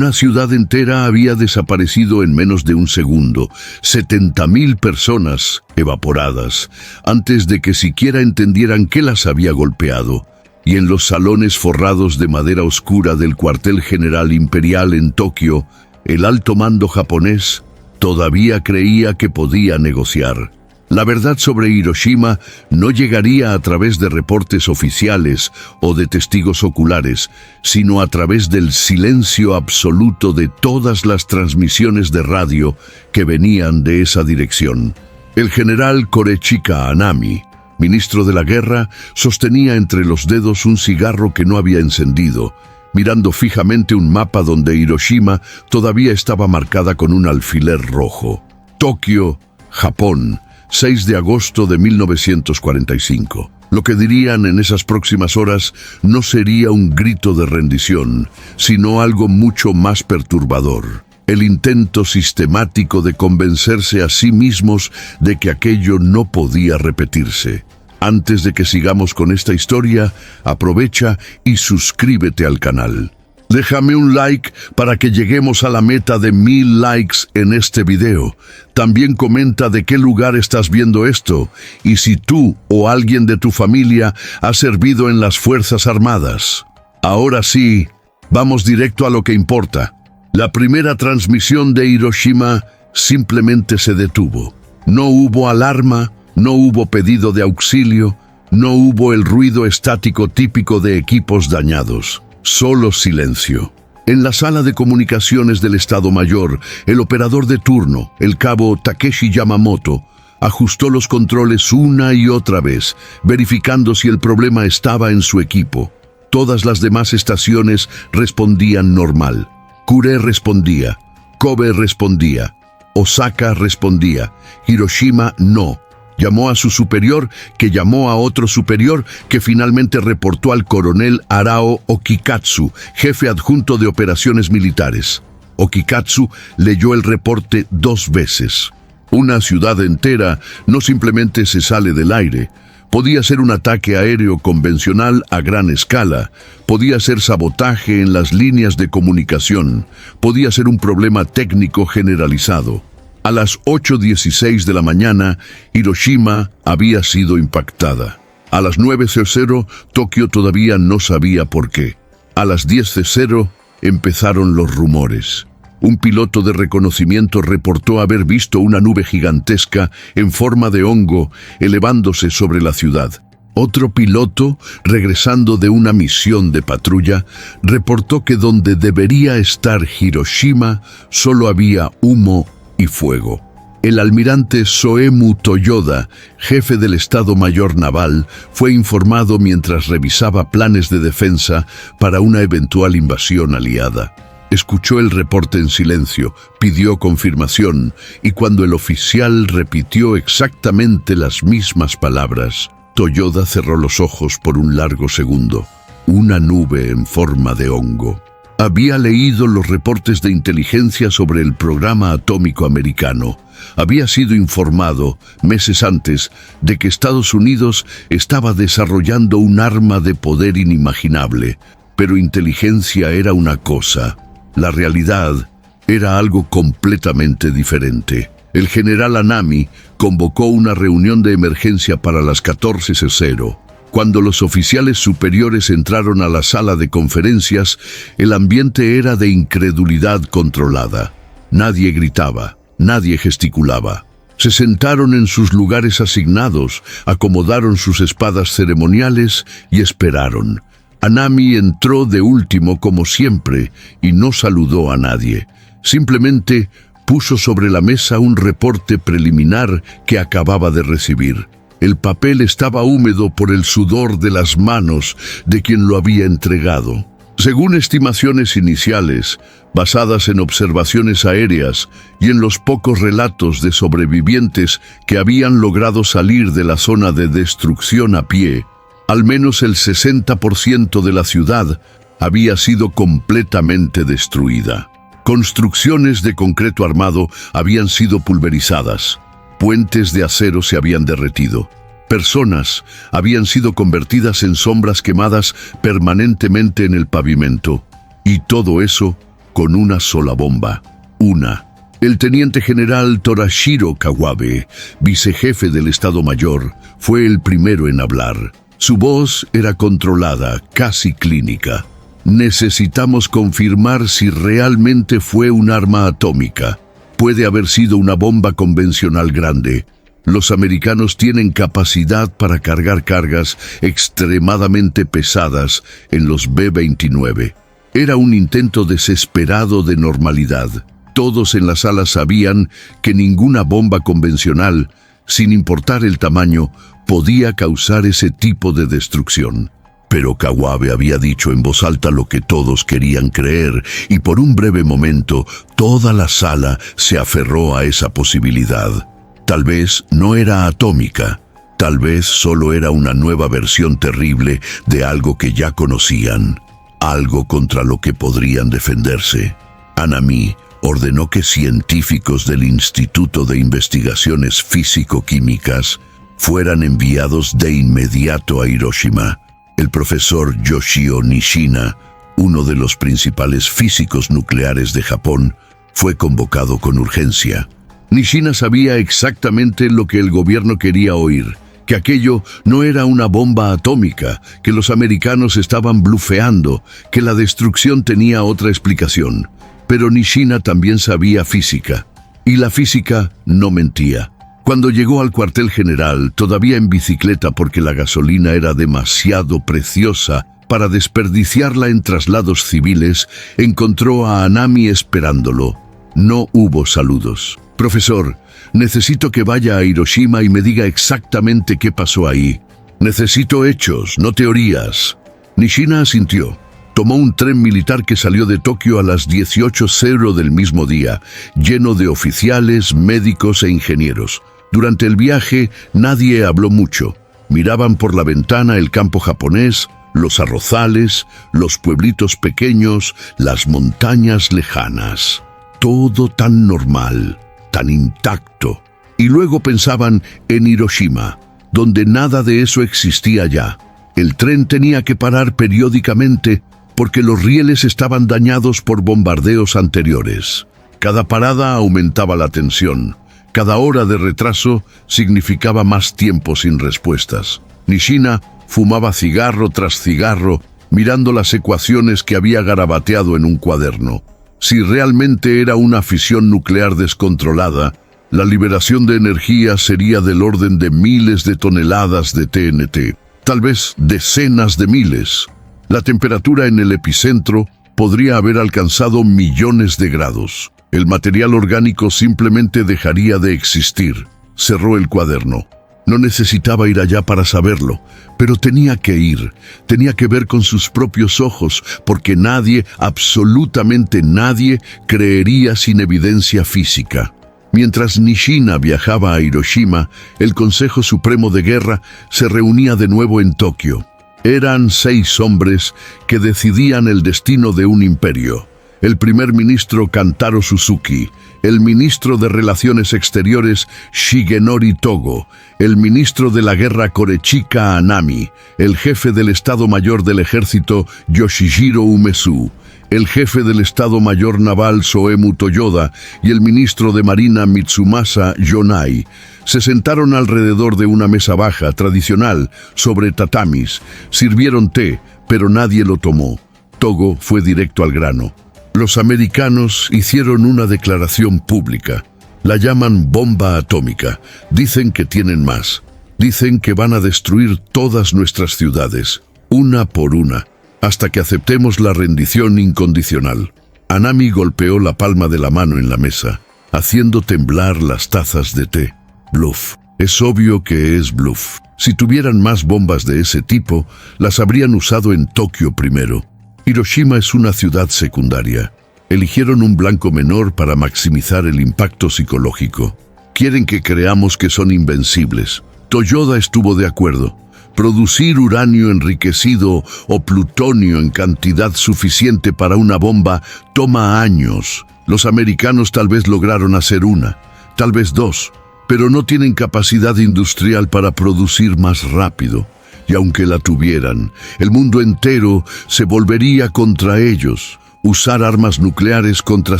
Una ciudad entera había desaparecido en menos de un segundo, 70.000 personas evaporadas, antes de que siquiera entendieran qué las había golpeado. Y en los salones forrados de madera oscura del cuartel general imperial en Tokio, el alto mando japonés todavía creía que podía negociar. La verdad sobre Hiroshima no llegaría a través de reportes oficiales o de testigos oculares, sino a través del silencio absoluto de todas las transmisiones de radio que venían de esa dirección. El general Korechika Anami, ministro de la guerra, sostenía entre los dedos un cigarro que no había encendido, mirando fijamente un mapa donde Hiroshima todavía estaba marcada con un alfiler rojo. Tokio, Japón, 6 de agosto de 1945. Lo que dirían en esas próximas horas no sería un grito de rendición, sino algo mucho más perturbador. El intento sistemático de convencerse a sí mismos de que aquello no podía repetirse. Antes de que sigamos con esta historia, aprovecha y suscríbete al canal. Déjame un like para que lleguemos a la meta de 1000 likes en este video. También comenta de qué lugar estás viendo esto y si tú o alguien de tu familia ha servido en las Fuerzas Armadas. Ahora sí, vamos directo a lo que importa. La primera transmisión de Hiroshima simplemente se detuvo. No hubo alarma, no hubo pedido de auxilio, no hubo el ruido estático típico de equipos dañados. Solo silencio. En la sala de comunicaciones del Estado Mayor, el operador de turno, el cabo Takeshi Yamamoto, ajustó los controles una y otra vez, verificando si el problema estaba en su equipo. Todas las demás estaciones respondían normal. Kure respondía, Kobe respondía, Osaka respondía, Hiroshima no. Llamó a su superior, que llamó a otro superior, que finalmente reportó al coronel Arao Okikatsu, jefe adjunto de operaciones militares. Okikatsu leyó el reporte 2 veces. Una ciudad entera no simplemente se sale del aire. Podía ser un ataque aéreo convencional a gran escala, podía ser sabotaje en las líneas de comunicación, podía ser un problema técnico generalizado. A las 8:16 de la mañana, Hiroshima había sido impactada. A las 9:00, Tokio todavía no sabía por qué. A las 10:00 empezaron los rumores. Un piloto de reconocimiento reportó haber visto una nube gigantesca en forma de hongo elevándose sobre la ciudad. Otro piloto, regresando de una misión de patrulla, reportó que donde debería estar Hiroshima solo había humo y fuego. El almirante Soemu Toyoda, jefe del Estado Mayor Naval, fue informado mientras revisaba planes de defensa para una eventual invasión aliada. Escuchó el reporte en silencio, pidió confirmación, y cuando el oficial repitió exactamente las mismas palabras, Toyoda cerró los ojos por un largo segundo. Una nube en forma de hongo. Había leído los reportes de inteligencia sobre el programa atómico americano. Había sido informado, meses antes, de que Estados Unidos estaba desarrollando un arma de poder inimaginable. Pero inteligencia era una cosa. La realidad era algo completamente diferente. El general Anami convocó una reunión de emergencia para las 14:00. Cuando los oficiales superiores entraron a la sala de conferencias, el ambiente era de incredulidad controlada. Nadie gritaba, nadie gesticulaba. Se sentaron en sus lugares asignados, acomodaron sus espadas ceremoniales y esperaron. Anami entró de último como siempre y no saludó a nadie. Simplemente puso sobre la mesa un reporte preliminar que acababa de recibir. El papel estaba húmedo por el sudor de las manos de quien lo había entregado. Según estimaciones iniciales, basadas en observaciones aéreas y en los pocos relatos de sobrevivientes que habían logrado salir de la zona de destrucción a pie, al menos el 60% de la ciudad había sido completamente destruida. Construcciones de concreto armado habían sido pulverizadas. Puentes de acero se habían derretido. Personas habían sido convertidas en sombras quemadas permanentemente en el pavimento. Y todo eso con una sola bomba. Una. El teniente general Torashiro Kawabe, vicejefe del Estado Mayor, fue el primero en hablar. Su voz era controlada, casi clínica. Necesitamos confirmar si realmente fue un arma atómica. Puede haber sido una bomba convencional grande. Los americanos tienen capacidad para cargar cargas extremadamente pesadas en los B-29. Era un intento desesperado de normalidad. Todos en la sala sabían que ninguna bomba convencional, sin importar el tamaño, podía causar ese tipo de destrucción. Pero Kawabe había dicho en voz alta lo que todos querían creer, y por un breve momento toda la sala se aferró a esa posibilidad. Tal vez no era atómica, tal vez solo era una nueva versión terrible de algo que ya conocían, algo contra lo que podrían defenderse. Anami ordenó que científicos del Instituto de Investigaciones Físico-Químicas fueran enviados de inmediato a Hiroshima. El profesor Yoshio Nishina, uno de los principales físicos nucleares de Japón, fue convocado con urgencia. Nishina sabía exactamente lo que el gobierno quería oír, que aquello no era una bomba atómica, que los americanos estaban blufeando, que la destrucción tenía otra explicación. Pero Nishina también sabía física, y la física no mentía. Cuando llegó al cuartel general, todavía en bicicleta porque la gasolina era demasiado preciosa para desperdiciarla en traslados civiles, encontró a Anami esperándolo. No hubo saludos. «Profesor, necesito que vaya a Hiroshima y me diga exactamente qué pasó ahí. Necesito hechos, no teorías». Nishina asintió. Tomó un tren militar que salió de Tokio a las 18:00 del mismo día, lleno de oficiales, médicos e ingenieros. Durante el viaje, nadie habló mucho. Miraban por la ventana el campo japonés, los arrozales, los pueblitos pequeños, las montañas lejanas. Todo tan normal, tan intacto. Y luego pensaban en Hiroshima, donde nada de eso existía ya. El tren tenía que parar periódicamente porque los rieles estaban dañados por bombardeos anteriores. Cada parada aumentaba la tensión. Cada hora de retraso significaba más tiempo sin respuestas. Nishina fumaba cigarro tras cigarro, mirando las ecuaciones que había garabateado en un cuaderno. Si realmente era una fisión nuclear descontrolada, la liberación de energía sería del orden de miles de toneladas de TNT, tal vez decenas de miles. La temperatura en el epicentro podría haber alcanzado millones de grados. El material orgánico simplemente dejaría de existir. Cerró el cuaderno. No necesitaba ir allá para saberlo, pero tenía que ir. Tenía que ver con sus propios ojos, porque nadie, absolutamente nadie, creería sin evidencia física. Mientras Nishina viajaba a Hiroshima, el Consejo Supremo de Guerra se reunía de nuevo en Tokio. Eran 6 hombres que decidían el destino de un imperio. El primer ministro Kantaro Suzuki, el ministro de Relaciones Exteriores Shigenori Togo, el ministro de la Guerra Korechika Anami, el jefe del Estado Mayor del Ejército Yoshijiro Umezu, el jefe del Estado Mayor Naval Soemu Toyoda y el ministro de Marina Mitsumasa Yonai se sentaron alrededor de una mesa baja tradicional sobre tatamis, sirvieron té, pero nadie lo tomó. Togo fue directo al grano. Los americanos hicieron una declaración pública. La llaman bomba atómica. Dicen que tienen más. Dicen que van a destruir todas nuestras ciudades, una por una, hasta que aceptemos la rendición incondicional. Anami golpeó la palma de la mano en la mesa, haciendo temblar las tazas de té. Bluff. Es obvio que es bluff. Si tuvieran más bombas de ese tipo, las habrían usado en Tokio primero. Hiroshima es una ciudad secundaria. Eligieron un blanco menor para maximizar el impacto psicológico. Quieren que creamos que son invencibles. Toyoda estuvo de acuerdo. Producir uranio enriquecido o plutonio en cantidad suficiente para una bomba toma años. Los americanos tal vez lograron hacer una, tal vez 2, pero no tienen capacidad industrial para producir más rápido. Y aunque la tuvieran, el mundo entero se volvería contra ellos, Usar armas nucleares contra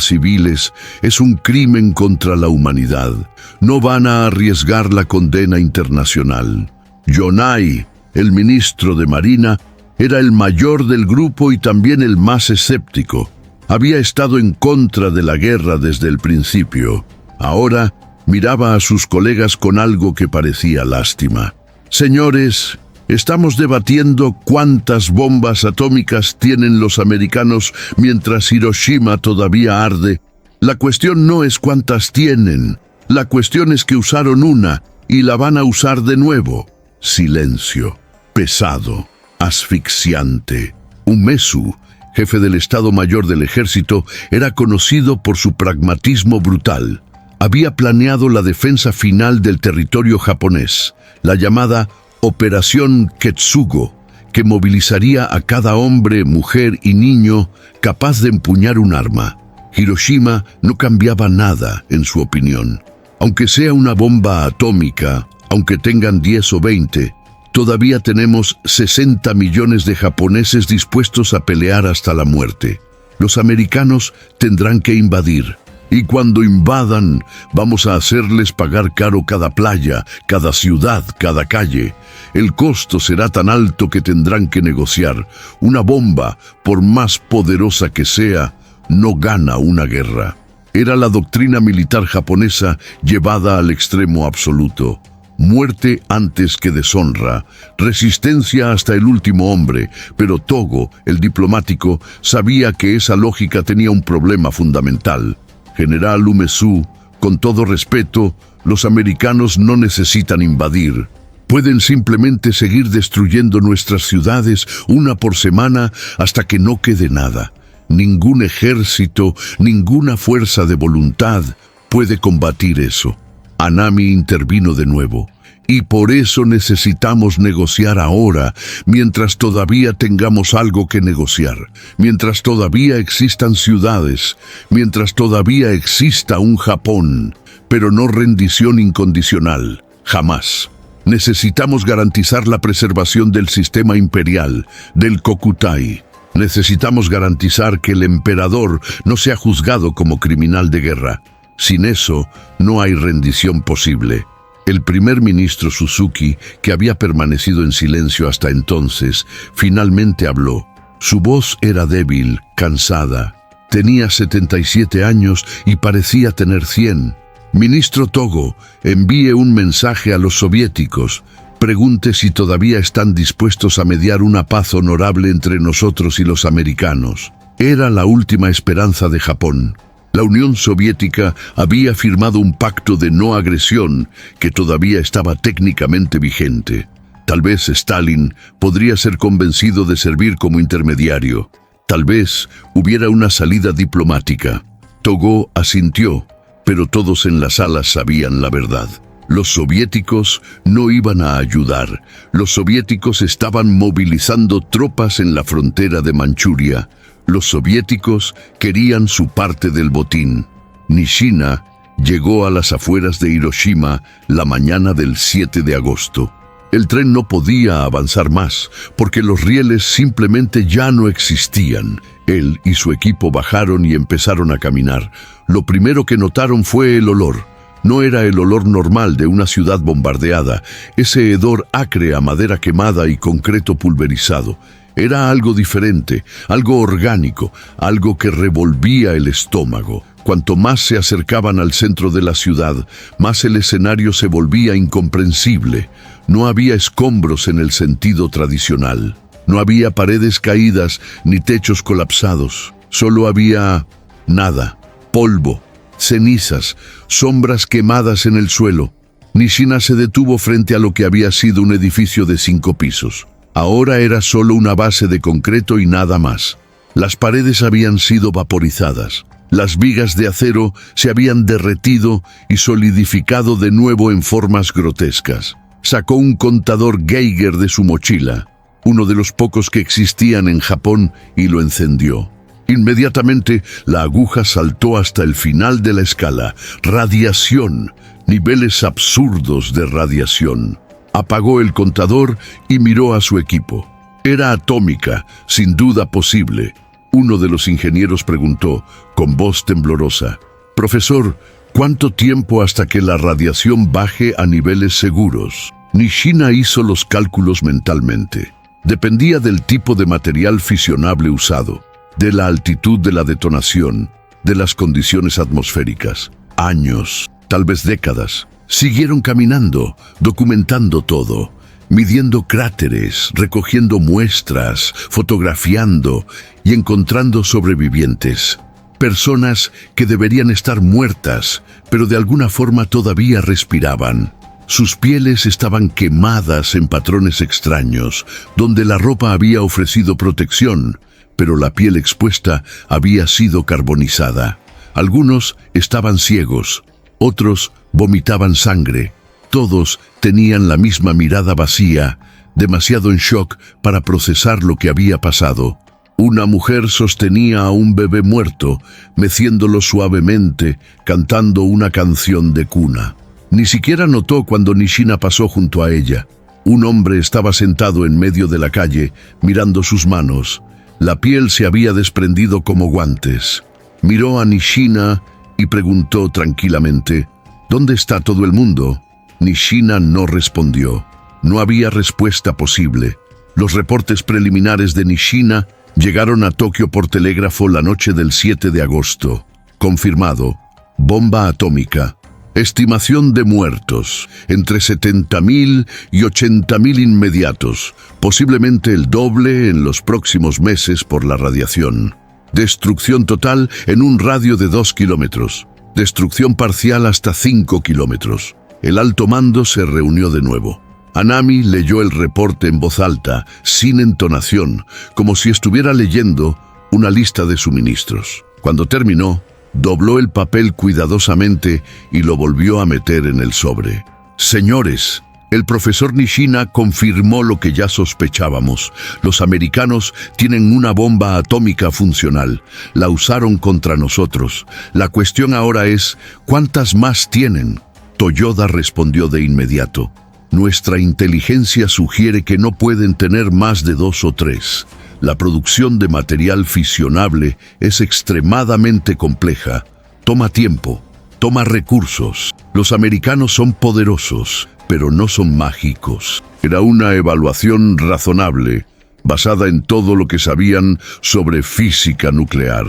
civiles es un crimen contra la humanidad. No van a arriesgar la condena internacional. Yonai, el ministro de Marina, era el mayor del grupo y también el más escéptico. Había estado en contra de la guerra desde el principio. Ahora miraba a sus colegas con algo que parecía lástima. Señores, estamos debatiendo cuántas bombas atómicas tienen los americanos mientras Hiroshima todavía arde. La cuestión no es cuántas tienen. La cuestión es que usaron una y la van a usar de nuevo. Silencio. Pesado. Asfixiante. Umezu, jefe del Estado Mayor del Ejército, era conocido por su pragmatismo brutal. Había planeado la defensa final del territorio japonés, la llamada Operación Ketsugo, que movilizaría a cada hombre, mujer y niño capaz de empuñar un arma. Hiroshima no cambiaba nada, en su opinión. Aunque sea una bomba atómica, aunque tengan 10 o 20, todavía tenemos 60 millones de japoneses dispuestos a pelear hasta la muerte. Los americanos tendrán que invadir. Y cuando invadan, vamos a hacerles pagar caro cada playa, cada ciudad, cada calle. El costo será tan alto que tendrán que negociar. Una bomba, por más poderosa que sea, no gana una guerra. Era la doctrina militar japonesa llevada al extremo absoluto. Muerte antes que deshonra, resistencia hasta el último hombre, pero Togo, el diplomático, sabía que esa lógica tenía un problema fundamental. General Umezu, con todo respeto, los americanos no necesitan invadir. Pueden simplemente seguir destruyendo nuestras ciudades una por semana hasta que no quede nada. Ningún ejército, ninguna fuerza de voluntad puede combatir eso. Anami intervino de nuevo. Y por eso necesitamos negociar ahora, mientras todavía tengamos algo que negociar, mientras todavía existan ciudades, mientras todavía exista un Japón, pero no rendición incondicional, jamás. Necesitamos garantizar la preservación del sistema imperial, del Kokutai. Necesitamos garantizar que el emperador no sea juzgado como criminal de guerra. Sin eso, no hay rendición posible. El primer ministro Suzuki, que había permanecido en silencio hasta entonces, finalmente habló. Su voz era débil, cansada. Tenía 77 años y parecía tener 100. Ministro Togo, envíe un mensaje a los soviéticos. Pregunte si todavía están dispuestos a mediar una paz honorable entre nosotros y los americanos. Era la última esperanza de Japón. La Unión Soviética había firmado un pacto de no agresión que todavía estaba técnicamente vigente. Tal vez Stalin podría ser convencido de servir como intermediario. Tal vez hubiera una salida diplomática. Togo asintió, pero todos en la sala sabían la verdad. Los soviéticos no iban a ayudar. Los soviéticos estaban movilizando tropas en la frontera de Manchuria. Los soviéticos querían su parte del botín. Nishina llegó a las afueras de Hiroshima la mañana del 7 de agosto. El tren no podía avanzar más, porque los rieles simplemente ya no existían. Él y su equipo bajaron y empezaron a caminar. Lo primero que notaron fue el olor. No era el olor normal de una ciudad bombardeada, ese hedor acre a madera quemada y concreto pulverizado. Era algo diferente, algo orgánico, algo que revolvía el estómago. Cuanto más se acercaban al centro de la ciudad, más el escenario se volvía incomprensible. No había escombros en el sentido tradicional. No había paredes caídas ni techos colapsados. Solo había nada, polvo, cenizas, sombras quemadas en el suelo. Nishina se detuvo frente a lo que había sido un edificio de 5 pisos. Ahora era solo una base de concreto y nada más. Las paredes habían sido vaporizadas. Las vigas de acero se habían derretido y solidificado de nuevo en formas grotescas. Sacó un contador Geiger de su mochila, uno de los pocos que existían en Japón, y lo encendió. Inmediatamente, la aguja saltó hasta el final de la escala. Radiación, niveles absurdos de radiación. Apagó el contador y miró a su equipo. Era atómica, sin duda posible. Uno de los ingenieros preguntó, con voz temblorosa, «Profesor, ¿cuánto tiempo hasta que la radiación baje a niveles seguros?» Nishina hizo los cálculos mentalmente. Dependía del tipo de material fisionable usado, de la altitud de la detonación, de las condiciones atmosféricas. Años, tal vez décadas. Siguieron caminando, documentando todo, midiendo cráteres, recogiendo muestras, fotografiando y encontrando sobrevivientes. Personas que deberían estar muertas, pero de alguna forma todavía respiraban. Sus pieles estaban quemadas en patrones extraños, donde la ropa había ofrecido protección, pero la piel expuesta había sido carbonizada. Algunos estaban ciegos, otros vomitaban sangre. Todos tenían la misma mirada vacía, demasiado en shock para procesar lo que había pasado. Una mujer sostenía a un bebé muerto, meciéndolo suavemente, cantando una canción de cuna. Ni siquiera notó cuando Nishina pasó junto a ella. Un hombre estaba sentado en medio de la calle, mirando sus manos. La piel se había desprendido como guantes. Miró a Nishina y preguntó tranquilamente, «¿Dónde está todo el mundo?» Nishina no respondió. No había respuesta posible. Los reportes preliminares de Nishina llegaron a Tokio por telégrafo la noche del 7 de agosto. Confirmado. Bomba atómica. Estimación de muertos, entre 70.000 y 80.000 inmediatos, posiblemente el doble en los próximos meses por la radiación. Destrucción total en un radio de 2 kilómetros. Destrucción parcial hasta 5 kilómetros. El alto mando se reunió de nuevo. Anami leyó el reporte en voz alta, sin entonación, como si estuviera leyendo una lista de suministros. Cuando terminó, dobló el papel cuidadosamente y lo volvió a meter en el sobre. «Señores, el profesor Nishina confirmó lo que ya sospechábamos. Los americanos tienen una bomba atómica funcional. La usaron contra nosotros. La cuestión ahora es, ¿cuántas más tienen?» Toyoda respondió de inmediato. «Nuestra inteligencia sugiere que no pueden tener más de 2 o 3. La producción de material fisionable es extremadamente compleja. Toma tiempo, toma recursos. Los americanos son poderosos, pero no son mágicos». Era una evaluación razonable, basada en todo lo que sabían sobre física nuclear.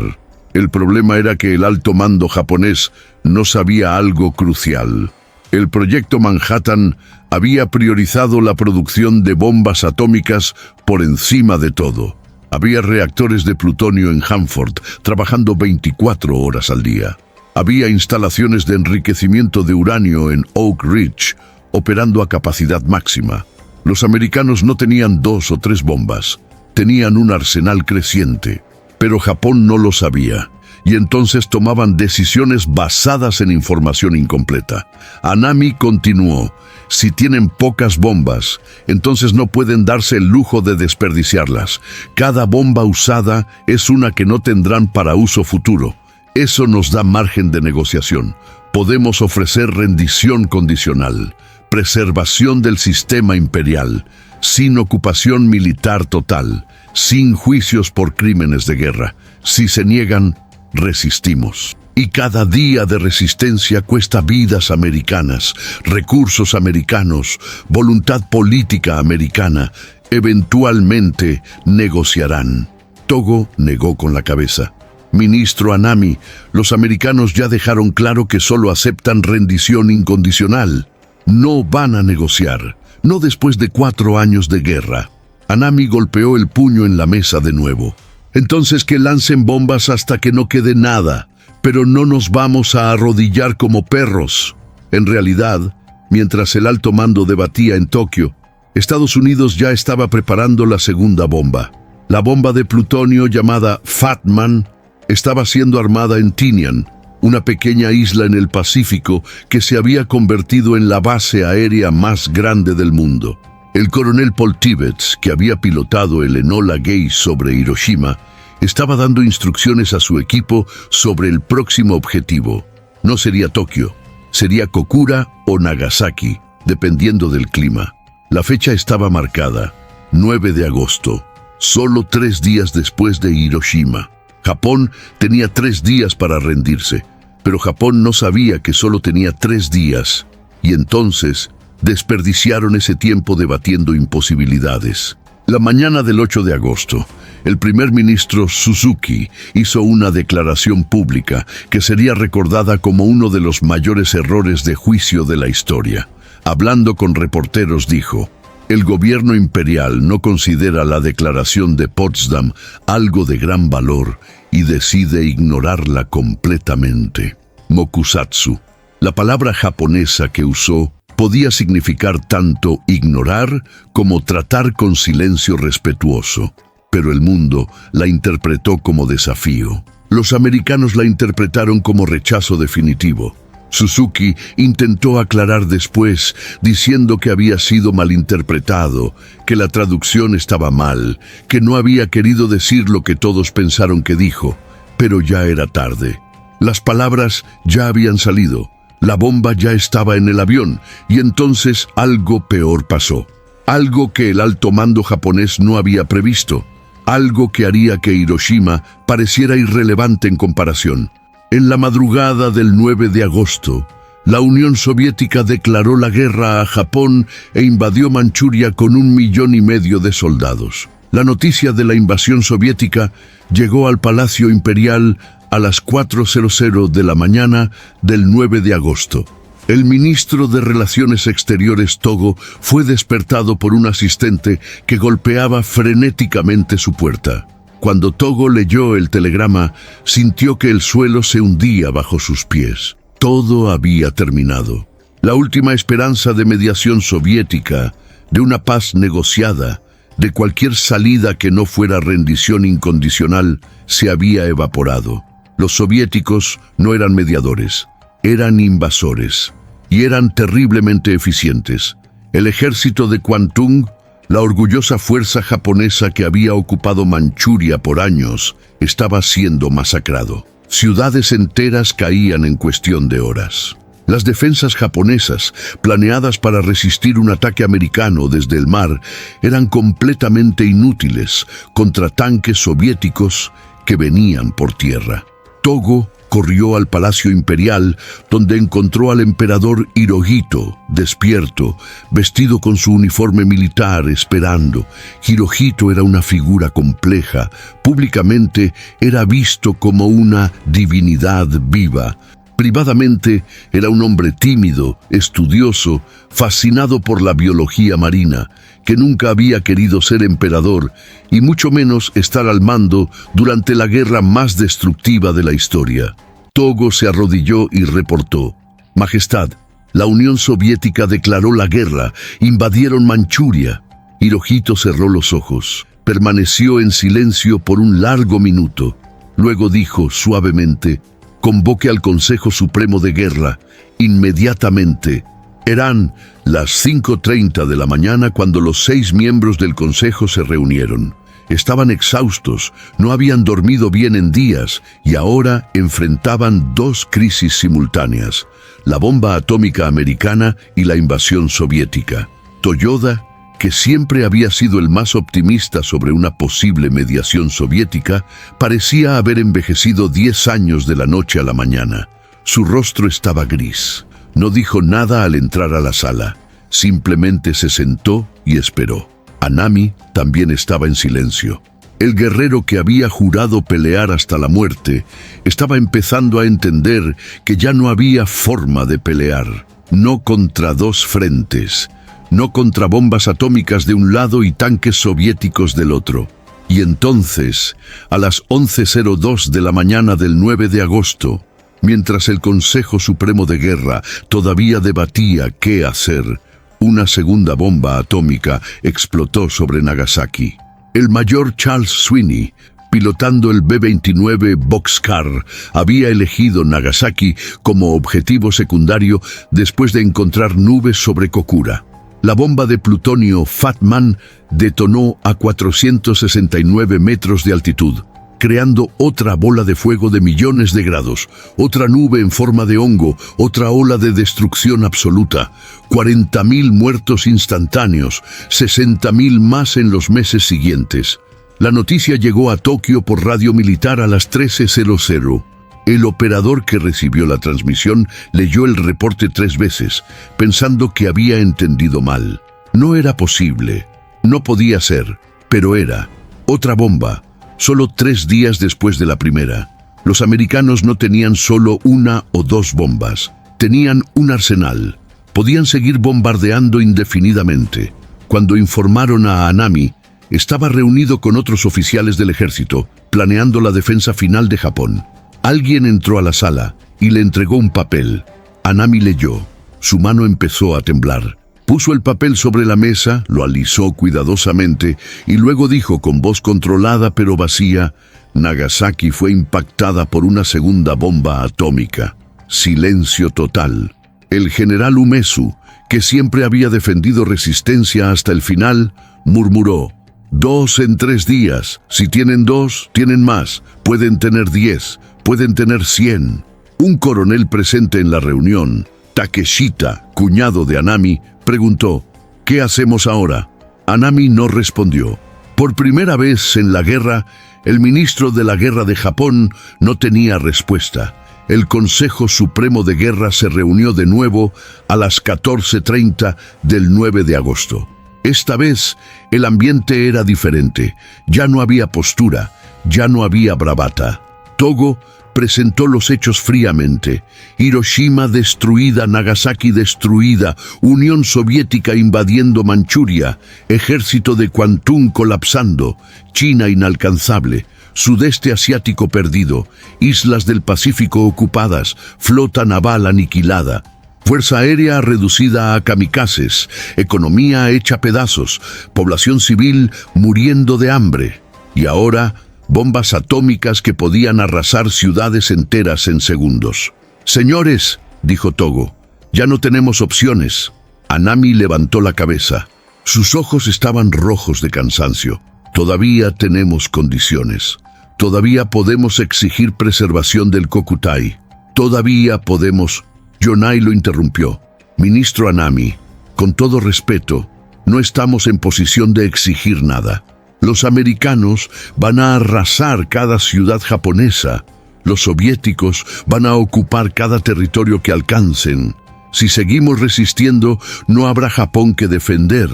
El problema era que el alto mando japonés no sabía algo crucial. El proyecto Manhattan había priorizado la producción de bombas atómicas por encima de todo. Había reactores de plutonio en Hanford, trabajando 24 horas al día. Había instalaciones de enriquecimiento de uranio en Oak Ridge, operando a capacidad máxima. Los americanos no tenían 2 o 3 bombas, tenían un arsenal creciente. Pero Japón no lo sabía, y entonces tomaban decisiones basadas en información incompleta. Anami continuó, «Si tienen pocas bombas, entonces no pueden darse el lujo de desperdiciarlas. Cada bomba usada es una que no tendrán para uso futuro. Eso nos da margen de negociación. Podemos ofrecer rendición condicional, preservación del sistema imperial, sin ocupación militar total, sin juicios por crímenes de guerra. Si se niegan, resistimos. Y cada día de resistencia cuesta vidas americanas, recursos americanos, voluntad política americana. Eventualmente negociarán». Togo negó con la cabeza. «Ministro Anami, los americanos ya dejaron claro que solo aceptan rendición incondicional. No van a negociar, no después de 4 años de guerra». Anami golpeó el puño en la mesa de nuevo. «Entonces que lancen bombas hasta que no quede nada, pero no nos vamos a arrodillar como perros». En realidad, mientras el alto mando debatía en Tokio, Estados Unidos ya estaba preparando la segunda bomba. La bomba de plutonio llamada Fat Man estaba siendo armada en Tinian, una pequeña isla en el Pacífico que se había convertido en la base aérea más grande del mundo. El coronel Paul Tibbets, que había pilotado el Enola Gay sobre Hiroshima, estaba dando instrucciones a su equipo sobre el próximo objetivo. No sería Tokio, sería Kokura o Nagasaki, dependiendo del clima. La fecha estaba marcada, 9 de agosto, solo 3 días después de Hiroshima. Japón tenía 3 días para rendirse, pero Japón no sabía que solo tenía 3 días, y entonces desperdiciaron ese tiempo debatiendo imposibilidades. La mañana del 8 de agosto, el primer ministro Suzuki hizo una declaración pública que sería recordada como uno de los mayores errores de juicio de la historia. Hablando con reporteros dijo: "El gobierno imperial no considera la declaración de Potsdam algo de gran valor y decide ignorarla completamente". Mokusatsu, la palabra japonesa que usó, podía significar tanto ignorar como tratar con silencio respetuoso, pero el mundo la interpretó como desafío. Los americanos la interpretaron como rechazo definitivo. Suzuki intentó aclarar después, diciendo que había sido malinterpretado, que la traducción estaba mal, que no había querido decir lo que todos pensaron que dijo, pero ya era tarde. Las palabras ya habían salido. La bomba ya estaba en el avión, y entonces algo peor pasó. Algo que el alto mando japonés no había previsto. Algo que haría que Hiroshima pareciera irrelevante en comparación. En la madrugada del 9 de agosto, la Unión Soviética declaró la guerra a Japón e invadió Manchuria con 1,5 millones de soldados. La noticia de la invasión soviética llegó al Palacio Imperial a las 4:00 de la mañana del 9 de agosto. El ministro de Relaciones Exteriores Togo fue despertado por un asistente que golpeaba frenéticamente su puerta. Cuando Togo leyó el telegrama, sintió que el suelo se hundía bajo sus pies. Todo había terminado. La última esperanza de mediación soviética, de una paz negociada, de cualquier salida que no fuera rendición incondicional, se había evaporado. Los soviéticos no eran mediadores, eran invasores, y eran terriblemente eficientes. El ejército de Kwantung, la orgullosa fuerza japonesa que había ocupado Manchuria por años, estaba siendo masacrado. Ciudades enteras caían en cuestión de horas. Las defensas japonesas, planeadas para resistir un ataque americano desde el mar, eran completamente inútiles contra tanques soviéticos que venían por tierra. Togo corrió al Palacio Imperial, donde encontró al emperador Hirohito, despierto, vestido con su uniforme militar, esperando. Hirohito era una figura compleja. Públicamente era visto como una divinidad viva. Privadamente era un hombre tímido, estudioso, fascinado por la biología marina, que nunca había querido ser emperador y mucho menos estar al mando durante la guerra más destructiva de la historia. Togo se arrodilló y reportó: "Majestad, la Unión Soviética declaró la guerra, invadieron Manchuria". Hirohito cerró los ojos, permaneció en silencio por un largo minuto. Luego dijo suavemente: "Convoque al Consejo Supremo de Guerra, inmediatamente". Eran las 5:30 de la mañana cuando los 6 miembros del Consejo se reunieron. Estaban exhaustos, no habían dormido bien en días y ahora enfrentaban 2 crisis simultáneas: la bomba atómica americana y la invasión soviética. Toyoda, que siempre había sido el más optimista sobre una posible mediación soviética, parecía haber envejecido 10 años de la noche a la mañana. Su rostro estaba gris. No dijo nada al entrar a la sala. Simplemente se sentó y esperó. Anami también estaba en silencio. El guerrero que había jurado pelear hasta la muerte estaba empezando a entender que ya no había forma de pelear. No contra 2 frentes. No contra bombas atómicas de un lado y tanques soviéticos del otro. Y entonces, a las 11:02 de la mañana del 9 de agosto, mientras el Consejo Supremo de Guerra todavía debatía qué hacer, una segunda bomba atómica explotó sobre Nagasaki. El mayor Charles Sweeney, pilotando el B-29 Boxcar, había elegido Nagasaki como objetivo secundario después de encontrar nubes sobre Kokura. La bomba de plutonio Fat Man detonó a 469 metros de altitud, creando otra bola de fuego de millones de grados, otra nube en forma de hongo, otra ola de destrucción absoluta, 40.000 muertos instantáneos, 60.000 más en los meses siguientes. La noticia llegó a Tokio por radio militar a las 13:00. El operador que recibió la transmisión leyó el reporte 3 veces, pensando que había entendido mal. No era posible, no podía ser, pero era. Otra bomba, solo 3 días después de la primera. Los americanos no tenían solo 1 o 2 bombas, tenían un arsenal. Podían seguir bombardeando indefinidamente. Cuando informaron a Anami, estaba reunido con otros oficiales del ejército, planeando la defensa final de Japón. Alguien entró a la sala y le entregó un papel. Anami leyó. Su mano empezó a temblar. Puso el papel sobre la mesa, lo alisó cuidadosamente y luego dijo con voz controlada pero vacía: Nagasaki fue impactada por una segunda bomba atómica. Silencio total. El general Umezu, que siempre había defendido resistencia hasta el final, murmuró: 2 en 3 días. Si tienen 2, tienen más. Pueden tener 10, pueden tener 100. Un coronel presente en la reunión, Takeshita, cuñado de Anami, preguntó: ¿qué hacemos ahora? Anami no respondió. Por primera vez en la guerra, el ministro de la Guerra de Japón no tenía respuesta. El Consejo Supremo de Guerra se reunió de nuevo a las 14:30 del 9 de agosto. Esta vez, el ambiente era diferente. Ya no había postura, ya no había bravata. Togo presentó los hechos fríamente. Hiroshima destruida, Nagasaki destruida, Unión Soviética invadiendo Manchuria, ejército de Kwantung colapsando, China inalcanzable, Sudeste Asiático perdido, islas del Pacífico ocupadas, flota naval aniquilada, fuerza aérea reducida a kamikazes, economía hecha pedazos, población civil muriendo de hambre. Y ahora, bombas atómicas que podían arrasar ciudades enteras en segundos. «Señores», dijo Togo, «ya no tenemos opciones». Anami levantó la cabeza. Sus ojos estaban rojos de cansancio. «Todavía tenemos condiciones. Todavía podemos exigir preservación del Kokutai. Todavía podemos...» Yonai lo interrumpió. «Ministro Anami, con todo respeto, no estamos en posición de exigir nada. Los americanos van a arrasar cada ciudad japonesa. Los soviéticos van a ocupar cada territorio que alcancen. Si seguimos resistiendo, no habrá Japón que defender».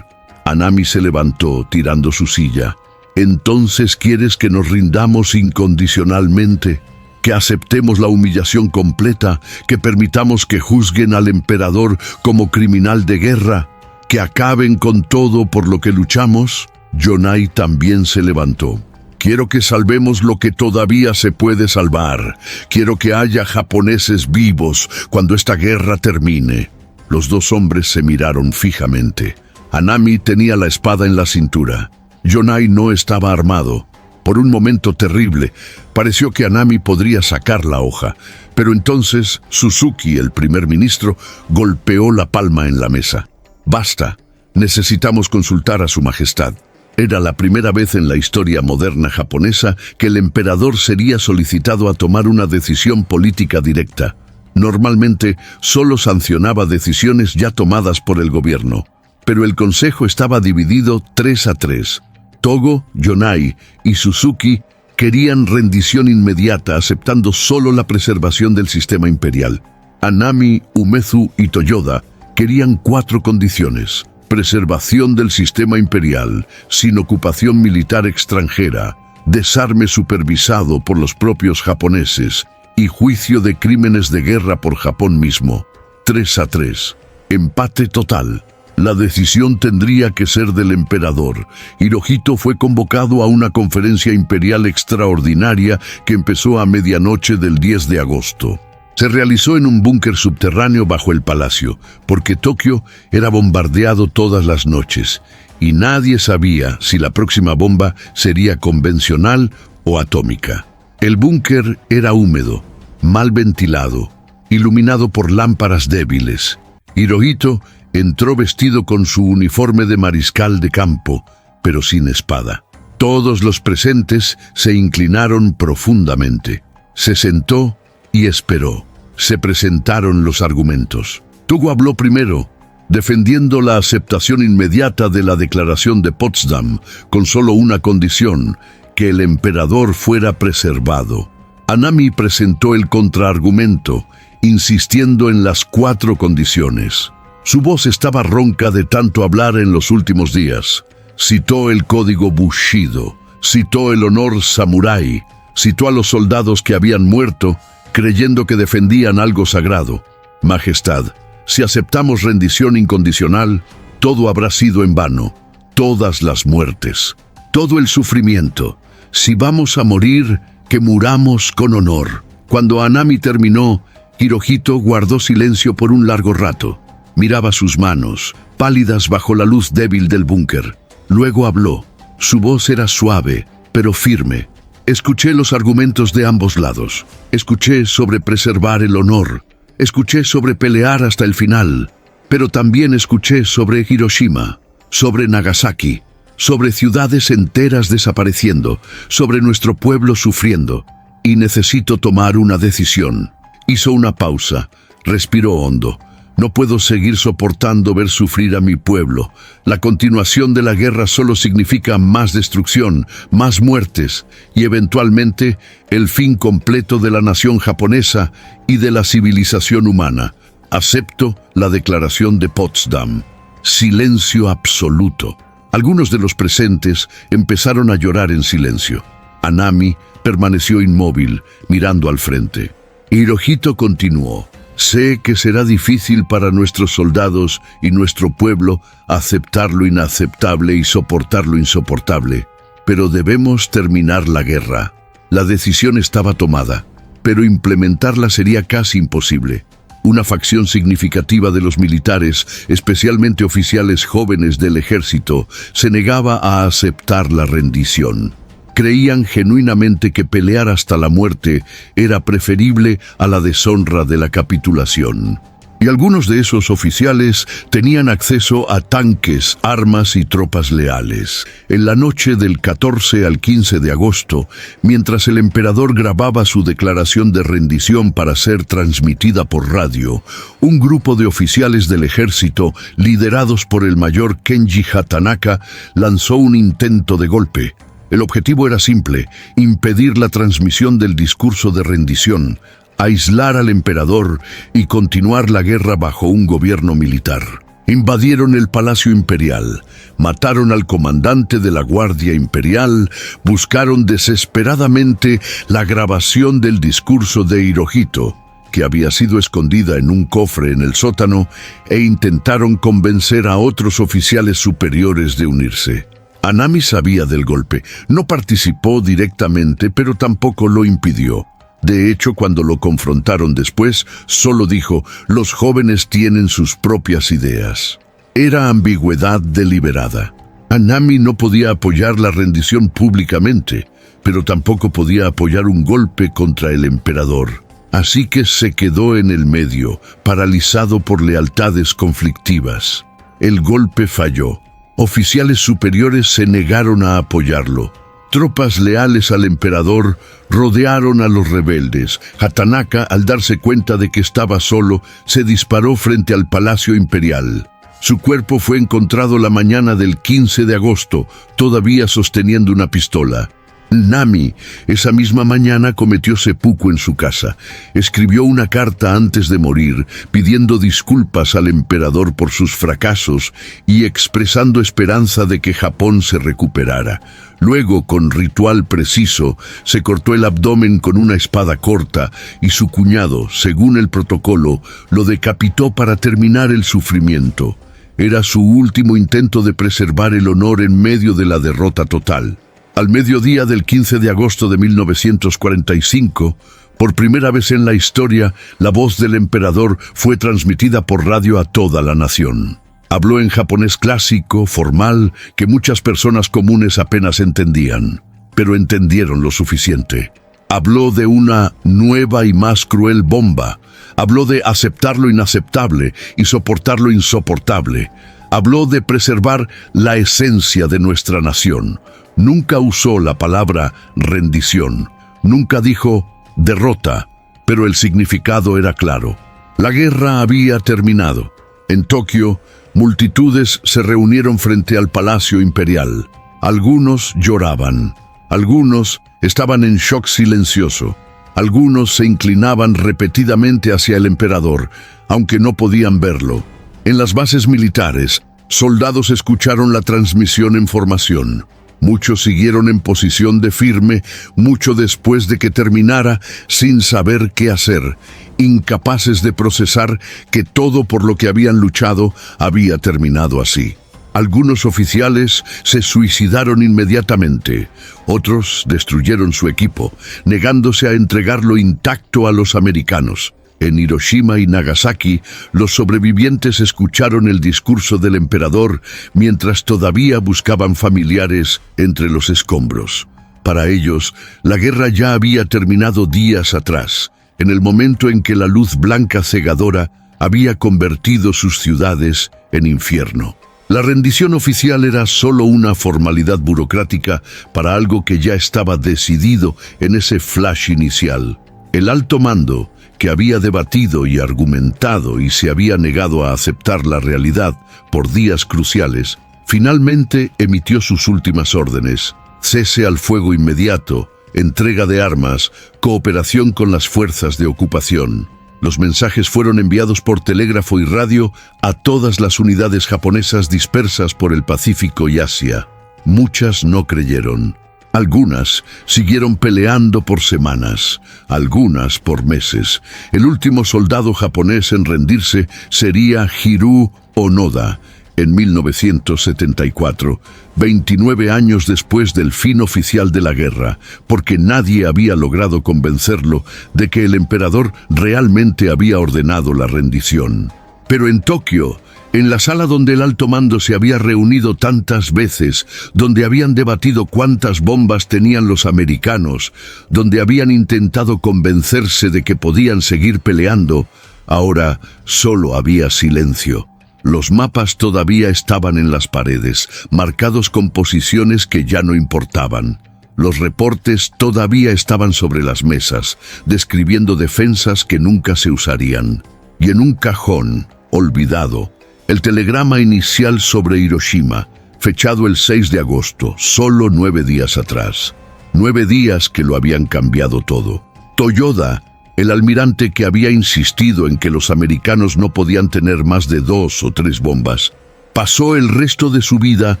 Anami se levantó, tirando su silla. «¿Entonces quieres que nos rindamos incondicionalmente? ¿Que aceptemos la humillación completa? ¿Que permitamos que juzguen al emperador como criminal de guerra? ¿Que acaben con todo por lo que luchamos?» Yonai también se levantó. «Quiero que salvemos lo que todavía se puede salvar. Quiero que haya japoneses vivos cuando esta guerra termine». Los 2 hombres se miraron fijamente. Anami tenía la espada en la cintura. Yonai no estaba armado. Por un momento terrible, pareció que Anami podría sacar la hoja, pero entonces Suzuki, el primer ministro, golpeó la palma en la mesa. «Basta, necesitamos consultar a su majestad». Era la primera vez en la historia moderna japonesa que el emperador sería solicitado a tomar una decisión política directa. Normalmente solo sancionaba decisiones ya tomadas por el gobierno, pero el consejo estaba dividido 3-3. Togo, Yonai y Suzuki querían rendición inmediata, aceptando solo la preservación del sistema imperial. Anami, Umezu y Toyoda querían 4 condiciones: preservación del sistema imperial, sin ocupación militar extranjera, desarme supervisado por los propios japoneses y juicio de crímenes de guerra por Japón mismo. 3-3. Empate total. La decisión tendría que ser del emperador. Hirohito fue convocado a una conferencia imperial extraordinaria que empezó a medianoche del 10 de agosto. Se realizó en un búnker subterráneo bajo el palacio, porque Tokio era bombardeado todas las noches, y nadie sabía si la próxima bomba sería convencional o atómica. El búnker era húmedo, mal ventilado, iluminado por lámparas débiles. Hirohito entró vestido con su uniforme de mariscal de campo, pero sin espada. Todos los presentes se inclinaron profundamente. Se sentó y esperó. Se presentaron los argumentos. Togo habló primero. defendiendo la aceptación inmediata de la Declaración de Potsdam, con solo una condición: que el emperador fuera preservado. Anami presentó el contraargumento, insistiendo en las 4 condiciones. Su voz estaba ronca de tanto hablar en los últimos días. Citó el código Bushido, citó el honor samurái, citó a los soldados que habían muerto, creyendo que defendían algo sagrado. Majestad, si aceptamos rendición incondicional, todo habrá sido en vano, todas las muertes, todo el sufrimiento. Si vamos a morir, que muramos con honor. Cuando Anami terminó, Hirohito guardó silencio por un largo rato. Miraba sus manos, pálidas bajo la luz débil del búnker. Luego habló. Su voz era suave, pero firme. Escuché los argumentos de ambos lados. Escuché sobre preservar el honor. Escuché sobre pelear hasta el final. Pero también escuché sobre Hiroshima, sobre Nagasaki, sobre ciudades enteras desapareciendo, sobre nuestro pueblo sufriendo. Y necesito tomar una decisión. Hizo una pausa, respiró hondo. No puedo seguir soportando ver sufrir a mi pueblo. La continuación de la guerra solo significa más destrucción, más muertes y eventualmente el fin completo de la nación japonesa y de la civilización humana. Acepto la Declaración de Potsdam. Silencio absoluto. Algunos de los presentes empezaron a llorar en silencio. Anami permaneció inmóvil, mirando al frente. Hirohito continuó. Sé que será difícil para nuestros soldados y nuestro pueblo aceptar lo inaceptable y soportar lo insoportable, pero debemos terminar la guerra. La decisión estaba tomada, pero implementarla sería casi imposible. Una facción significativa de los militares, especialmente oficiales jóvenes del ejército, se negaba a aceptar la rendición. Creían genuinamente que pelear hasta la muerte era preferible a la deshonra de la capitulación. Y algunos de esos oficiales tenían acceso a tanques, armas y tropas leales. En la noche del 14 al 15 de agosto, mientras el emperador grababa su declaración de rendición para ser transmitida por radio, un grupo de oficiales del ejército, liderados por el mayor Kenji Hatanaka, lanzó un intento de golpe. El objetivo era simple: impedir la transmisión del discurso de rendición, aislar al emperador y continuar la guerra bajo un gobierno militar. Invadieron el Palacio Imperial, mataron al comandante de la Guardia Imperial, buscaron desesperadamente la grabación del discurso de Hirohito, que había sido escondida en un cofre en el sótano, e intentaron convencer a otros oficiales superiores de unirse. Anami sabía del golpe. No participó directamente, pero tampoco lo impidió. De hecho, cuando lo confrontaron después, solo dijo: los jóvenes tienen sus propias ideas. Era ambigüedad deliberada. Anami no podía apoyar la rendición públicamente, pero tampoco podía apoyar un golpe contra el emperador. Así que se quedó en el medio, paralizado por lealtades conflictivas. El golpe falló. Oficiales superiores se negaron a apoyarlo. Tropas leales al emperador rodearon a los rebeldes. Hatanaka, al darse cuenta de que estaba solo, se disparó frente al Palacio Imperial. Su cuerpo fue encontrado la mañana del 15 de agosto, todavía sosteniendo una pistola. Nami, esa misma mañana, cometió seppuku en su casa. Escribió una carta antes de morir, pidiendo disculpas al emperador por sus fracasos y expresando esperanza de que Japón se recuperara. Luego, con ritual preciso, se cortó el abdomen con una espada corta y su cuñado, según el protocolo, lo decapitó para terminar el sufrimiento. Era su último intento de preservar el honor en medio de la derrota total. Al mediodía del 15 de agosto de 1945, por primera vez en la historia, la voz del emperador fue transmitida por radio a toda la nación. Habló en japonés clásico, formal, que muchas personas comunes apenas entendían, pero entendieron lo suficiente. Habló de una nueva y más cruel bomba. Habló de aceptar lo inaceptable y soportar lo insoportable. Habló de preservar la esencia de nuestra nación. Nunca usó la palabra rendición. Nunca dijo derrota, pero el significado era claro. La guerra había terminado. En Tokio, multitudes se reunieron frente al Palacio Imperial. Algunos lloraban, algunos estaban en shock silencioso, algunos se inclinaban repetidamente hacia el emperador, aunque no podían verlo. En las bases militares, soldados escucharon la transmisión en formación. Muchos siguieron en posición de firme, mucho después de que terminara, sin saber qué hacer, incapaces de procesar que todo por lo que habían luchado había terminado así. Algunos oficiales se suicidaron inmediatamente, otros destruyeron su equipo, negándose a entregarlo intacto a los americanos. En Hiroshima y Nagasaki, los sobrevivientes escucharon el discurso del emperador mientras todavía buscaban familiares entre los escombros. Para ellos, la guerra ya había terminado días atrás, en el momento en que la luz blanca cegadora había convertido sus ciudades en infierno. La rendición oficial era solo una formalidad burocrática para algo que ya estaba decidido en ese flash inicial. El alto mando, que había debatido y argumentado y se había negado a aceptar la realidad por días cruciales, finalmente emitió sus últimas órdenes: cese al fuego inmediato, entrega de armas, cooperación con las fuerzas de ocupación. Los mensajes fueron enviados por telégrafo y radio a todas las unidades japonesas dispersas por el Pacífico y Asia. Muchas no creyeron. Algunas siguieron peleando por semanas, algunas por meses. El último soldado japonés en rendirse sería Hiroo Onoda, en 1974, 29 años después del fin oficial de la guerra, porque nadie había logrado convencerlo de que el emperador realmente había ordenado la rendición. Pero en Tokio, en la sala donde el alto mando se había reunido tantas veces, donde habían debatido cuántas bombas tenían los americanos, donde habían intentado convencerse de que podían seguir peleando, ahora solo había silencio. Los mapas todavía estaban en las paredes, marcados con posiciones que ya no importaban. Los reportes todavía estaban sobre las mesas, describiendo defensas que nunca se usarían. Y en un cajón, olvidado, el telegrama inicial sobre Hiroshima, fechado el 6 de agosto, solo 9 días atrás. 9 días que lo habían cambiado todo. Toyoda, el almirante que había insistido en que los americanos no podían tener más de 2 o 3 bombas, pasó el resto de su vida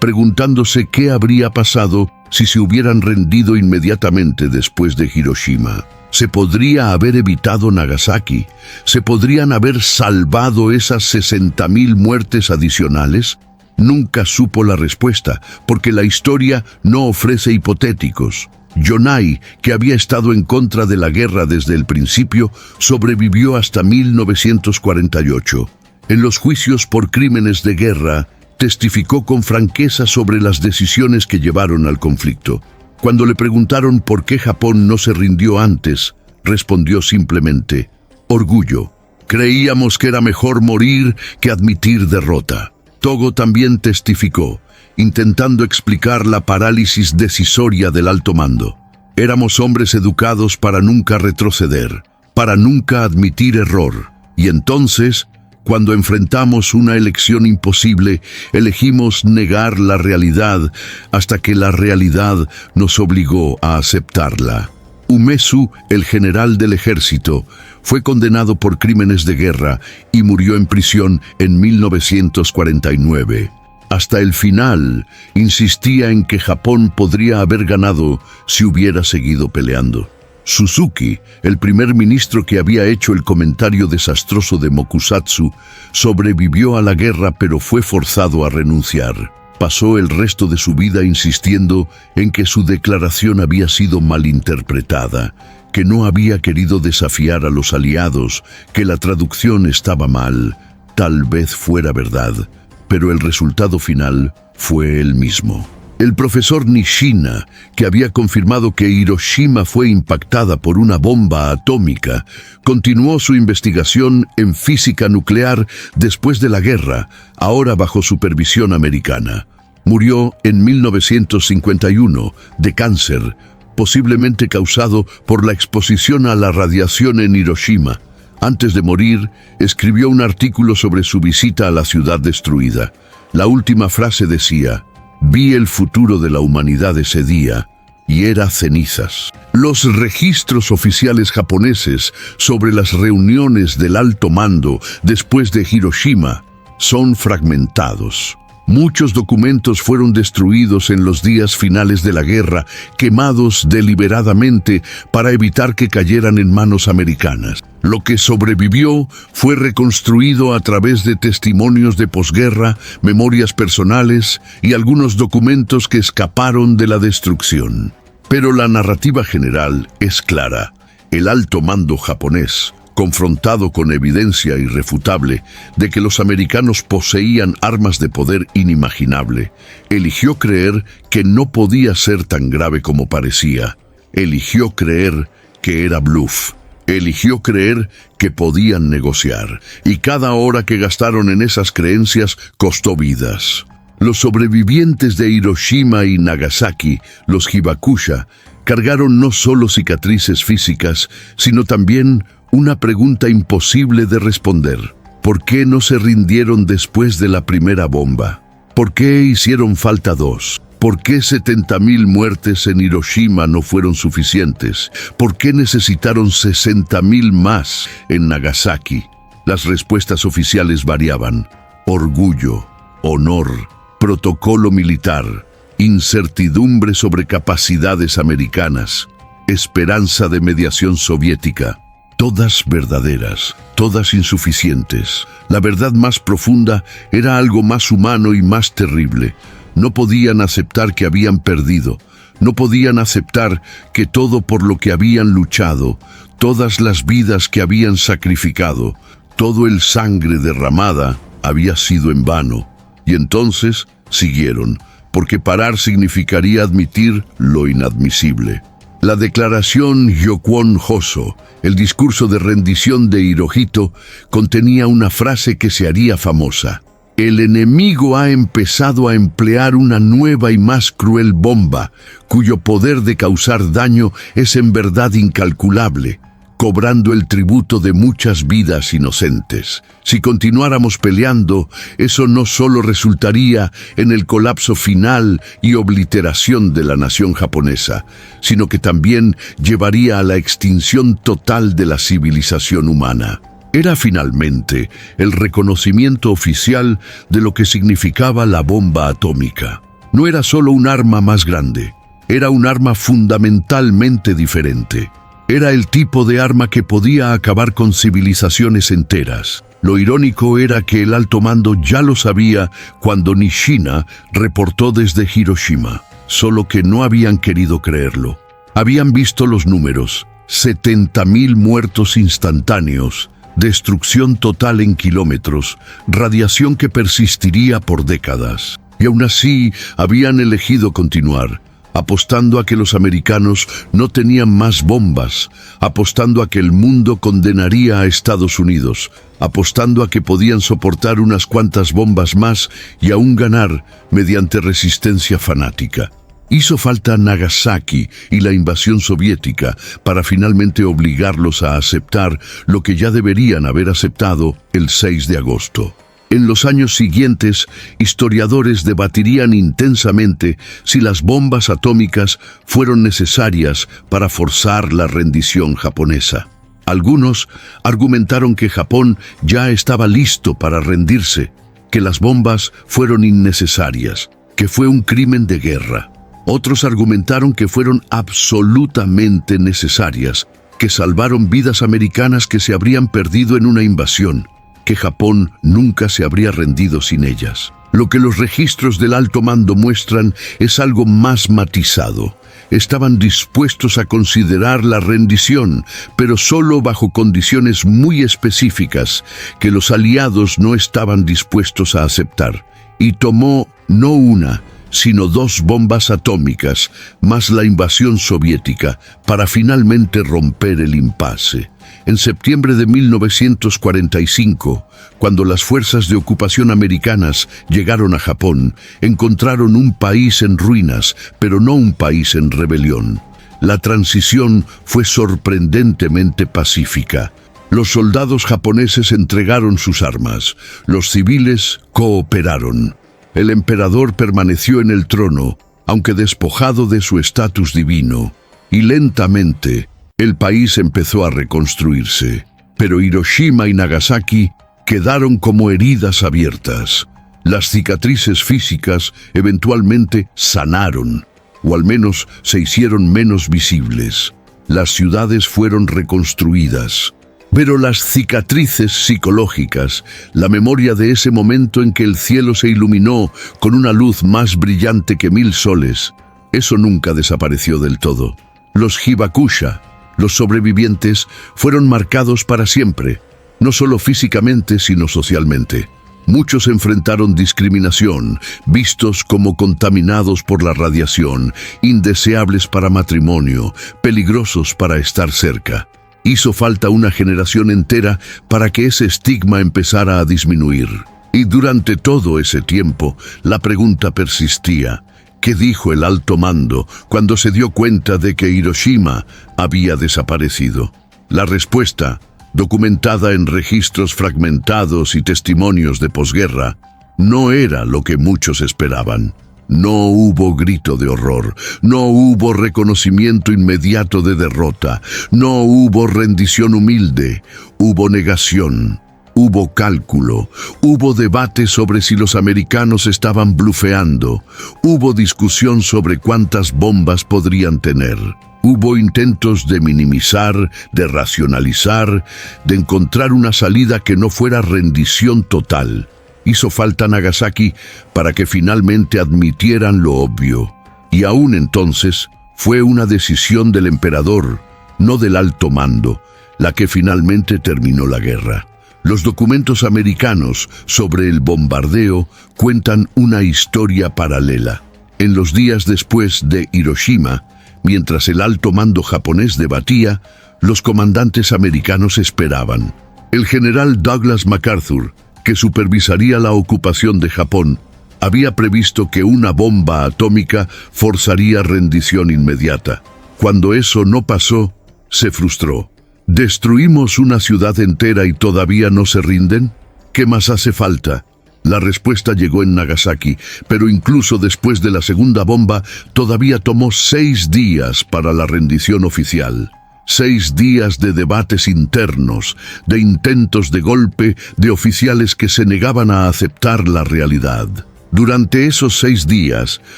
preguntándose qué habría pasado si se hubieran rendido inmediatamente después de Hiroshima. ¿Se podría haber evitado Nagasaki? ¿Se podrían haber salvado esas 60.000 muertes adicionales? Nunca supo la respuesta, porque la historia no ofrece hipotéticos. Yonai, que había estado en contra de la guerra desde el principio, sobrevivió hasta 1948. En los juicios por crímenes de guerra, testificó con franqueza sobre las decisiones que llevaron al conflicto. Cuando le preguntaron por qué Japón no se rindió antes, respondió simplemente: orgullo. Creíamos que era mejor morir que admitir derrota. Togo también testificó, intentando explicar la parálisis decisoria del alto mando. Éramos hombres educados para nunca retroceder, para nunca admitir error. Y entonces, cuando enfrentamos una elección imposible, elegimos negar la realidad hasta que la realidad nos obligó a aceptarla. Umezu, el general del ejército, fue condenado por crímenes de guerra y murió en prisión en 1949. Hasta el final, insistía en que Japón podría haber ganado si hubiera seguido peleando. Suzuki, el primer ministro que había hecho el comentario desastroso de Mokusatsu, sobrevivió a la guerra pero fue forzado a renunciar. Pasó el resto de su vida insistiendo en que su declaración había sido malinterpretada, que no había querido desafiar a los aliados, que la traducción estaba mal. Tal vez fuera verdad, pero el resultado final fue el mismo. El profesor Nishina, que había confirmado que Hiroshima fue impactada por una bomba atómica, continuó su investigación en física nuclear después de la guerra, ahora bajo supervisión americana. Murió en 1951 de cáncer, posiblemente causado por la exposición a la radiación en Hiroshima. Antes de morir, escribió un artículo sobre su visita a la ciudad destruida. La última frase decía: «Vi el futuro de la humanidad ese día, y era cenizas». Los registros oficiales japoneses sobre las reuniones del alto mando después de Hiroshima son fragmentados. Muchos documentos fueron destruidos en los días finales de la guerra, quemados deliberadamente para evitar que cayeran en manos americanas. Lo que sobrevivió fue reconstruido a través de testimonios de posguerra, memorias personales y algunos documentos que escaparon de la destrucción. Pero la narrativa general es clara. El alto mando japonés, confrontado con evidencia irrefutable de que los americanos poseían armas de poder inimaginable, eligió creer que no podía ser tan grave como parecía. Eligió creer que era bluff. Eligió creer que podían negociar. Y cada hora que gastaron en esas creencias costó vidas. Los sobrevivientes de Hiroshima y Nagasaki, los Hibakusha, cargaron no solo cicatrices físicas, sino también una pregunta imposible de responder. ¿Por qué no se rindieron después de la primera bomba? ¿Por qué hicieron falta dos? ¿Por qué 70.000 muertes en Hiroshima no fueron suficientes? ¿Por qué necesitaron 60.000 más en Nagasaki? Las respuestas oficiales variaban: orgullo, honor, protocolo militar, incertidumbre sobre capacidades americanas, esperanza de mediación soviética. Todas verdaderas, todas insuficientes. La verdad más profunda era algo más humano y más terrible. No podían aceptar que habían perdido. No podían aceptar que todo por lo que habían luchado, todas las vidas que habían sacrificado, todo el sangre derramada había sido en vano. Y entonces siguieron, porque parar significaría admitir lo inadmisible. La declaración Gyokwon Hoso, el discurso de rendición de Hirohito, contenía una frase que se haría famosa: «El enemigo ha empezado a emplear una nueva y más cruel bomba, cuyo poder de causar daño es en verdad incalculable, cobrando el tributo de muchas vidas inocentes. Si continuáramos peleando, eso no solo resultaría en el colapso final y obliteración de la nación japonesa, sino que también llevaría a la extinción total de la civilización humana». Era finalmente el reconocimiento oficial de lo que significaba la bomba atómica. No era solo un arma más grande, era un arma fundamentalmente diferente. Era el tipo de arma que podía acabar con civilizaciones enteras. Lo irónico era que el alto mando ya lo sabía cuando Nishina reportó desde Hiroshima, solo que no habían querido creerlo. Habían visto los números: 70.000 muertos instantáneos, destrucción total en kilómetros, radiación que persistiría por décadas. Y aún así habían elegido continuar, apostando a que los americanos no tenían más bombas, apostando a que el mundo condenaría a Estados Unidos, apostando a que podían soportar unas cuantas bombas más y aún ganar mediante resistencia fanática. Hizo falta Nagasaki y la invasión soviética para finalmente obligarlos a aceptar lo que ya deberían haber aceptado el 6 de agosto. En los años siguientes, historiadores debatirían intensamente si las bombas atómicas fueron necesarias para forzar la rendición japonesa. Algunos argumentaron que Japón ya estaba listo para rendirse, que las bombas fueron innecesarias, que fue un crimen de guerra. Otros argumentaron que fueron absolutamente necesarias, que salvaron vidas americanas que se habrían perdido en una invasión, que Japón nunca se habría rendido sin ellas. Lo que los registros del alto mando muestran es algo más matizado. Estaban dispuestos a considerar la rendición, pero solo bajo condiciones muy específicas que los aliados no estaban dispuestos a aceptar. Y tomó no una, sino 2 bombas atómicas, más la invasión soviética, para finalmente romper el impasse. En septiembre de 1945, cuando las fuerzas de ocupación americanas llegaron a Japón, encontraron un país en ruinas, pero no un país en rebelión. La transición fue sorprendentemente pacífica. Los soldados japoneses entregaron sus armas, los civiles cooperaron. El emperador permaneció en el trono, aunque despojado de su estatus divino, y lentamente el país empezó a reconstruirse. Pero Hiroshima y Nagasaki quedaron como heridas abiertas. Las cicatrices físicas eventualmente sanaron, o al menos se hicieron menos visibles. Las ciudades fueron reconstruidas. Pero las cicatrices psicológicas, la memoria de ese momento en que el cielo se iluminó con una luz más brillante que 1000 soles, eso nunca desapareció del todo. Los hibakusha, los sobrevivientes, fueron marcados para siempre, no solo físicamente sino socialmente. Muchos enfrentaron discriminación, vistos como contaminados por la radiación, indeseables para matrimonio, peligrosos para estar cerca. Hizo falta una generación entera para que ese estigma empezara a disminuir. Y durante todo ese tiempo, la pregunta persistía: ¿qué dijo el alto mando cuando se dio cuenta de que Hiroshima había desaparecido? La respuesta, documentada en registros fragmentados y testimonios de posguerra, no era lo que muchos esperaban. No hubo grito de horror, no hubo reconocimiento inmediato de derrota, no hubo rendición humilde, hubo negación, hubo cálculo, hubo debate sobre si los americanos estaban blufeando, hubo discusión sobre cuántas bombas podrían tener. Hubo intentos de minimizar, de racionalizar, de encontrar una salida que no fuera rendición total. Hizo falta Nagasaki para que finalmente admitieran lo obvio. Y aún entonces fue una decisión del emperador, no del alto mando, la que finalmente terminó la guerra. Los documentos americanos sobre el bombardeo cuentan una historia paralela. En los días después de Hiroshima, mientras el alto mando japonés debatía, los comandantes americanos esperaban. El general Douglas MacArthur, que supervisaría la ocupación de Japón, había previsto que una bomba atómica forzaría rendición inmediata. Cuando eso no pasó, se frustró. ¿Destruimos una ciudad entera y todavía no se rinden? ¿Qué más hace falta? La respuesta llegó en Nagasaki, pero incluso después de la segunda bomba, todavía tomó 6 días para la rendición oficial. 6 días de debates internos, de intentos de golpe, de oficiales que se negaban a aceptar la realidad. Durante esos 6 días,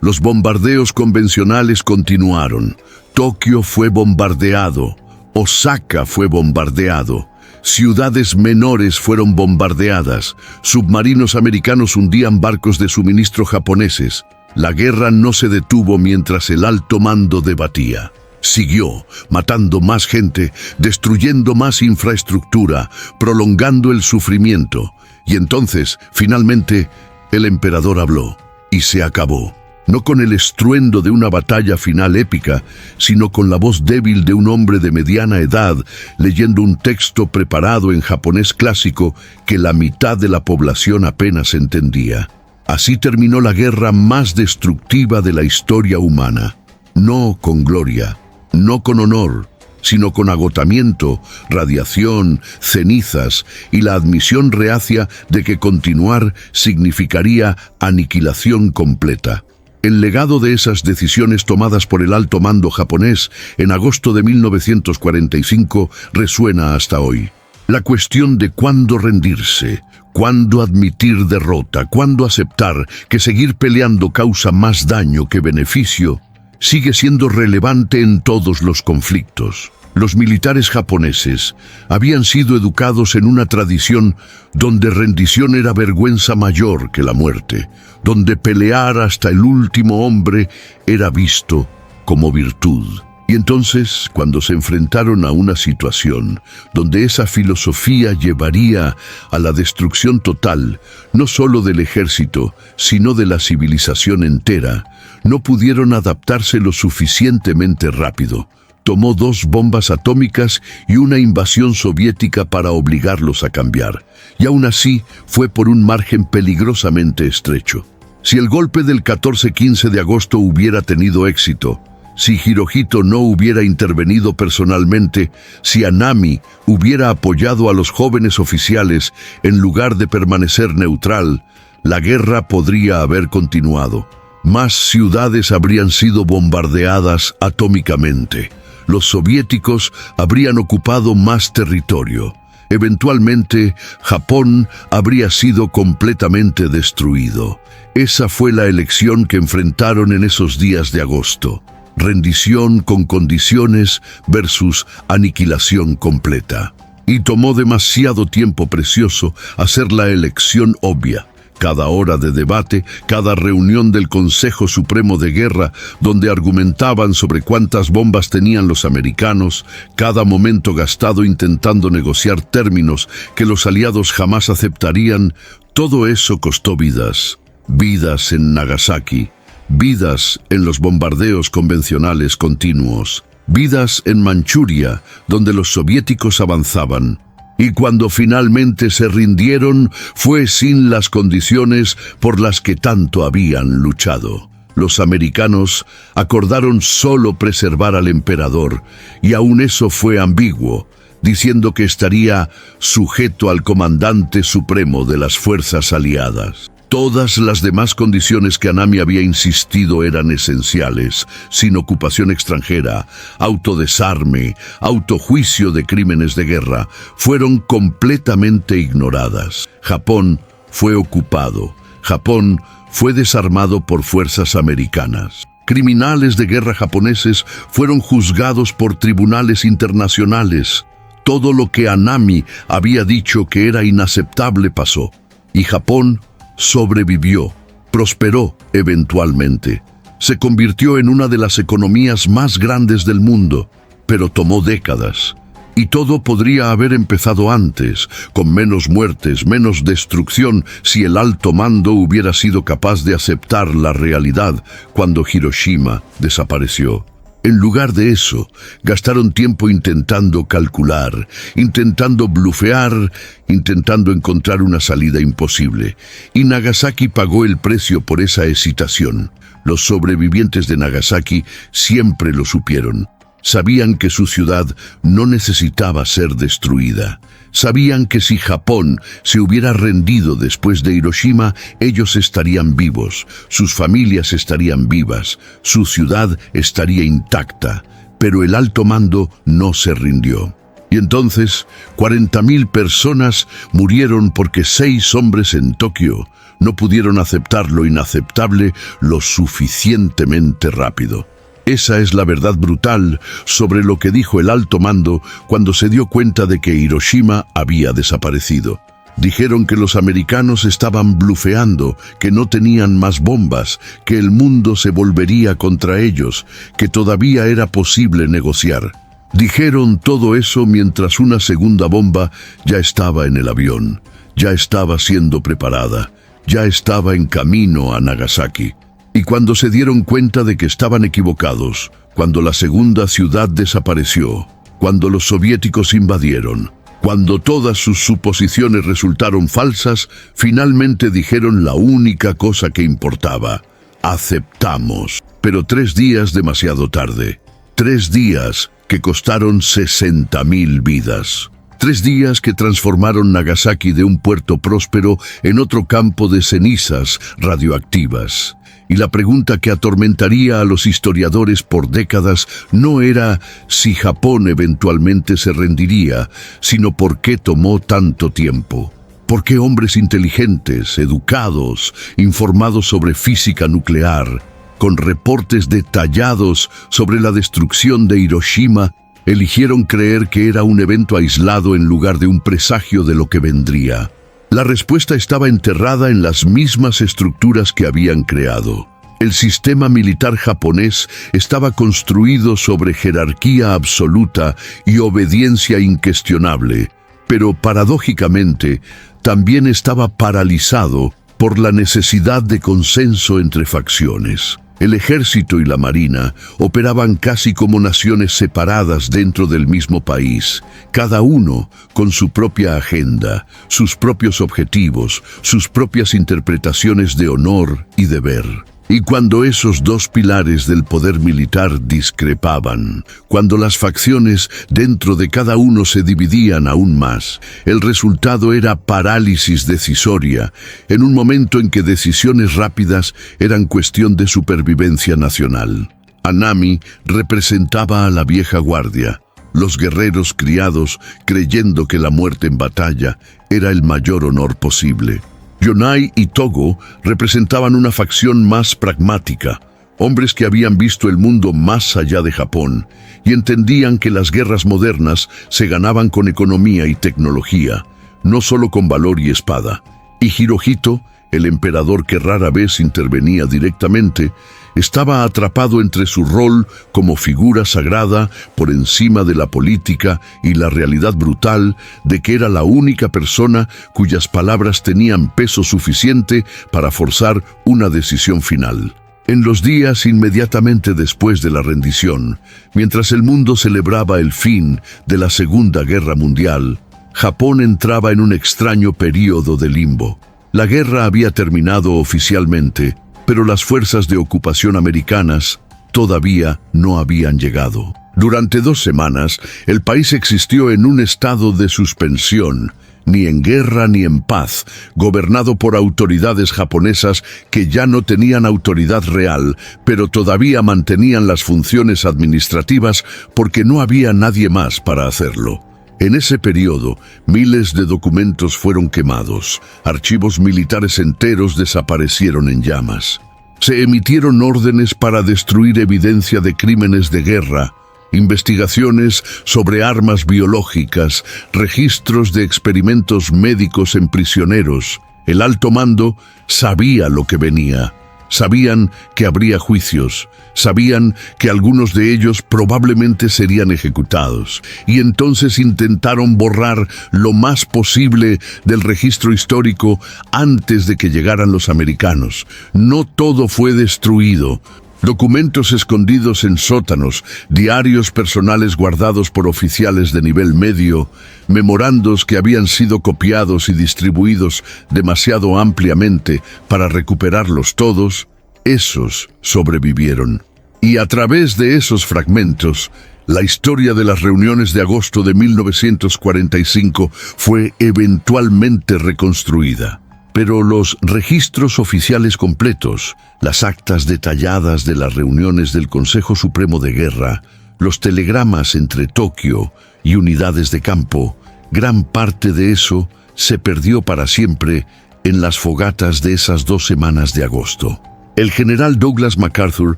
los bombardeos convencionales continuaron. Tokio fue bombardeado, Osaka fue bombardeado, ciudades menores fueron bombardeadas, submarinos americanos hundían barcos de suministro japoneses. La guerra no se detuvo mientras el alto mando debatía. Siguió, matando más gente, destruyendo más infraestructura, prolongando el sufrimiento. Y entonces, finalmente, el emperador habló, y se acabó. No con el estruendo de una batalla final épica, sino con la voz débil de un hombre de mediana edad, leyendo un texto preparado en japonés clásico que la mitad de la población apenas entendía. Así terminó la guerra más destructiva de la historia humana. No con gloria, no con honor, sino con agotamiento, radiación, cenizas y la admisión reacia de que continuar significaría aniquilación completa. El legado de esas decisiones tomadas por el alto mando japonés en agosto de 1945 resuena hasta hoy. La cuestión de cuándo rendirse, cuándo admitir derrota, cuándo aceptar que seguir peleando causa más daño que beneficio, sigue siendo relevante en todos los conflictos. Los militares japoneses habían sido educados en una tradición donde rendición era vergüenza mayor que la muerte, donde pelear hasta el último hombre era visto como virtud. Y entonces, cuando se enfrentaron a una situación donde esa filosofía llevaría a la destrucción total, no solo del ejército, sino de la civilización entera, no pudieron adaptarse lo suficientemente rápido. Tomó 2 bombas atómicas y una invasión soviética para obligarlos a cambiar. Y aún así, fue por un margen peligrosamente estrecho. Si el golpe del 14-15 de agosto hubiera tenido éxito, Si Hirohito no hubiera intervenido personalmente, si Anami hubiera apoyado a los jóvenes oficiales en lugar de permanecer neutral, la guerra podría haber continuado. Más ciudades habrían sido bombardeadas atómicamente. Los soviéticos habrían ocupado más territorio. Eventualmente, Japón habría sido completamente destruido. Esa fue la elección que enfrentaron en esos días de agosto. Rendición con condiciones versus aniquilación completa. Y tomó demasiado tiempo precioso hacer la elección obvia. Cada hora de debate, cada reunión del Consejo Supremo de Guerra, donde argumentaban sobre cuántas bombas tenían los americanos, cada momento gastado intentando negociar términos que los aliados jamás aceptarían, todo eso costó vidas. Vidas en Nagasaki, vidas en los bombardeos convencionales continuos, vidas en Manchuria, donde los soviéticos avanzaban. Y cuando finalmente se rindieron, fue sin las condiciones por las que tanto habían luchado. Los americanos acordaron solo preservar al emperador, y aún eso fue ambiguo, diciendo que estaría sujeto al comandante supremo de las fuerzas aliadas. Todas las demás condiciones que Anami había insistido eran esenciales, sin ocupación extranjera, autodesarme, autojuicio de crímenes de guerra, fueron completamente ignoradas. Japón fue ocupado. Japón fue desarmado por fuerzas americanas. Criminales de guerra japoneses fueron juzgados por tribunales internacionales. Todo lo que Anami había dicho que era inaceptable pasó, y Japón sobrevivió, prosperó eventualmente. Se convirtió en una de las economías más grandes del mundo, pero tomó décadas. Y todo podría haber empezado antes, con menos muertes, menos destrucción, si el alto mando hubiera sido capaz de aceptar la realidad cuando Hiroshima desapareció. En lugar de eso, gastaron tiempo intentando calcular, intentando blufear, intentando encontrar una salida imposible. Y Nagasaki pagó el precio por esa hesitación. Los sobrevivientes de Nagasaki siempre lo supieron. Sabían que su ciudad no necesitaba ser destruida. Sabían que si Japón se hubiera rendido después de Hiroshima, ellos estarían vivos, sus familias estarían vivas, su ciudad estaría intacta. Pero el alto mando no se rindió. Y entonces, 40,000 personas murieron porque 6 hombres en Tokio no pudieron aceptar lo inaceptable lo suficientemente rápido. Esa es la verdad brutal sobre lo que dijo el alto mando cuando se dio cuenta de que Hiroshima había desaparecido. Dijeron que los americanos estaban blufeando, que no tenían más bombas, que el mundo se volvería contra ellos, que todavía era posible negociar. Dijeron todo eso mientras una segunda bomba ya estaba en el avión, ya estaba siendo preparada, ya estaba en camino a Nagasaki. Y cuando se dieron cuenta de que estaban equivocados, cuando la segunda ciudad desapareció, cuando los soviéticos invadieron, cuando todas sus suposiciones resultaron falsas, finalmente dijeron la única cosa que importaba: aceptamos. Pero 3 días demasiado tarde. 3 días que costaron 60,000 vidas. 3 días que transformaron Nagasaki de un puerto próspero en otro campo de cenizas radioactivas. Y la pregunta que atormentaría a los historiadores por décadas no era si Japón eventualmente se rendiría, sino por qué tomó tanto tiempo. ¿Por qué hombres inteligentes, educados, informados sobre física nuclear, con reportes detallados sobre la destrucción de Hiroshima, eligieron creer que era un evento aislado en lugar de un presagio de lo que vendría? La respuesta estaba enterrada en las mismas estructuras que habían creado. El sistema militar japonés estaba construido sobre jerarquía absoluta y obediencia incuestionable, pero paradójicamente también estaba paralizado por la necesidad de consenso entre facciones. El ejército y la marina operaban casi como naciones separadas dentro del mismo país, cada uno con su propia agenda, sus propios objetivos, sus propias interpretaciones de honor y deber. Y cuando esos dos pilares del poder militar discrepaban, cuando las facciones dentro de cada uno se dividían aún más, el resultado era parálisis decisoria, en un momento en que decisiones rápidas eran cuestión de supervivencia nacional. Anami representaba a la vieja guardia, los guerreros criados creyendo que la muerte en batalla era el mayor honor posible. Yonai y Togo representaban una facción más pragmática, hombres que habían visto el mundo más allá de Japón y entendían que las guerras modernas se ganaban con economía y tecnología, no solo con valor y espada. Y Hirohito, el emperador que rara vez intervenía directamente, estaba atrapado entre su rol como figura sagrada por encima de la política y la realidad brutal de que era la única persona cuyas palabras tenían peso suficiente para forzar una decisión final. En los días inmediatamente después de la rendición, mientras el mundo celebraba el fin de la Segunda Guerra Mundial, Japón entraba en un extraño período de limbo. La guerra había terminado oficialmente, pero las fuerzas de ocupación americanas todavía no habían llegado. Durante 2 semanas, el país existió en un estado de suspensión, ni en guerra ni en paz, gobernado por autoridades japonesas que ya no tenían autoridad real, pero todavía mantenían las funciones administrativas porque no había nadie más para hacerlo. En ese periodo, miles de documentos fueron quemados, archivos militares enteros desaparecieron en llamas. Se emitieron órdenes para destruir evidencia de crímenes de guerra, investigaciones sobre armas biológicas, registros de experimentos médicos en prisioneros. El alto mando sabía lo que venía. Sabían que habría juicios, sabían que algunos de ellos probablemente serían ejecutados, y entonces intentaron borrar lo más posible del registro histórico antes de que llegaran los americanos. No todo fue destruido. Documentos escondidos en sótanos, diarios personales guardados por oficiales de nivel medio, memorandos que habían sido copiados y distribuidos demasiado ampliamente para recuperarlos todos, esos sobrevivieron. Y a través de esos fragmentos, la historia de las reuniones de agosto de 1945 fue eventualmente reconstruida. Pero los registros oficiales completos, las actas detalladas de las reuniones del Consejo Supremo de Guerra, los telegramas entre Tokio y unidades de campo, gran parte de eso se perdió para siempre en las fogatas de esas 2 semanas de agosto. El general Douglas MacArthur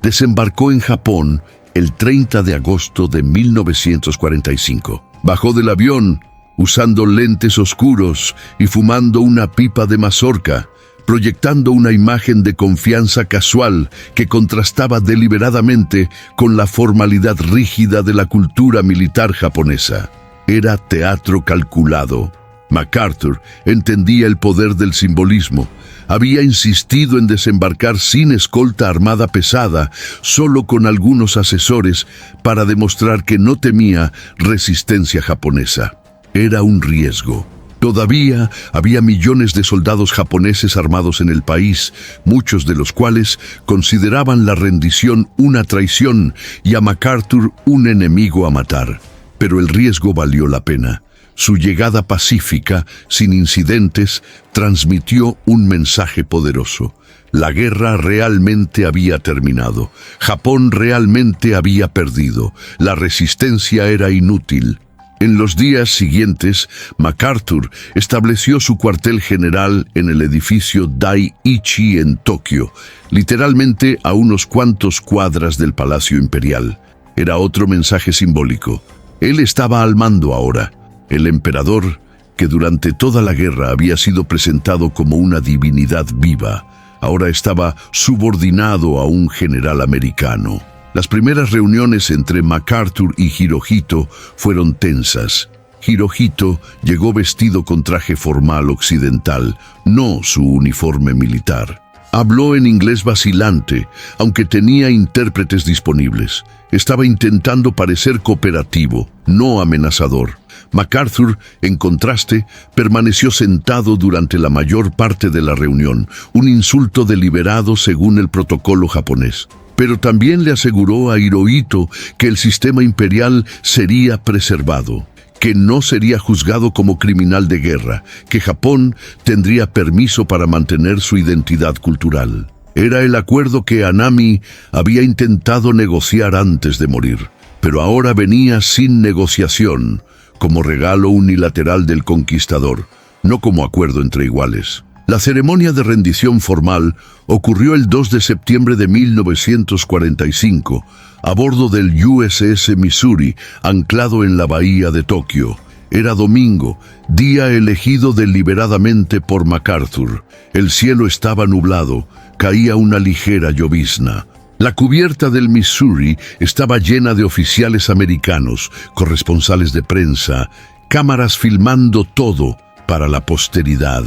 desembarcó en Japón el 30 de agosto de 1945. Bajó del avión usando lentes oscuros y fumando una pipa de mazorca, proyectando una imagen de confianza casual que contrastaba deliberadamente con la formalidad rígida de la cultura militar japonesa. Era teatro calculado. MacArthur entendía el poder del simbolismo. Había insistido en desembarcar sin escolta armada pesada, solo con algunos asesores, para demostrar que no temía resistencia japonesa. Era un riesgo. Todavía había millones de soldados japoneses armados en el país, muchos de los cuales consideraban la rendición una traición y a MacArthur un enemigo a matar. Pero el riesgo valió la pena. Su llegada pacífica, sin incidentes, transmitió un mensaje poderoso. La guerra realmente había terminado. Japón realmente había perdido. La resistencia era inútil. En los días siguientes, MacArthur estableció su cuartel general en el edificio Dai-ichi en Tokio, literalmente a unos cuantos cuadras del Palacio Imperial. Era otro mensaje simbólico. Él estaba al mando ahora. El emperador, que durante toda la guerra había sido presentado como una divinidad viva, ahora estaba subordinado a un general americano. Las primeras reuniones entre MacArthur y Hirohito fueron tensas. Hirohito llegó vestido con traje formal occidental, no su uniforme militar. Habló en inglés vacilante, aunque tenía intérpretes disponibles. Estaba intentando parecer cooperativo, no amenazador. MacArthur, en contraste, permaneció sentado durante la mayor parte de la reunión, un insulto deliberado según el protocolo japonés. Pero también le aseguró a Hirohito que el sistema imperial sería preservado, que no sería juzgado como criminal de guerra, que Japón tendría permiso para mantener su identidad cultural. Era el acuerdo que Anami había intentado negociar antes de morir, pero ahora venía sin negociación, como regalo unilateral del conquistador, no como acuerdo entre iguales. La ceremonia de rendición formal ocurrió el 2 de septiembre de 1945, a bordo del USS Missouri, anclado en la bahía de Tokio. Era domingo, día elegido deliberadamente por MacArthur. El cielo estaba nublado, caía una ligera llovizna. La cubierta del Missouri estaba llena de oficiales americanos, corresponsales de prensa, cámaras filmando todo para la posteridad.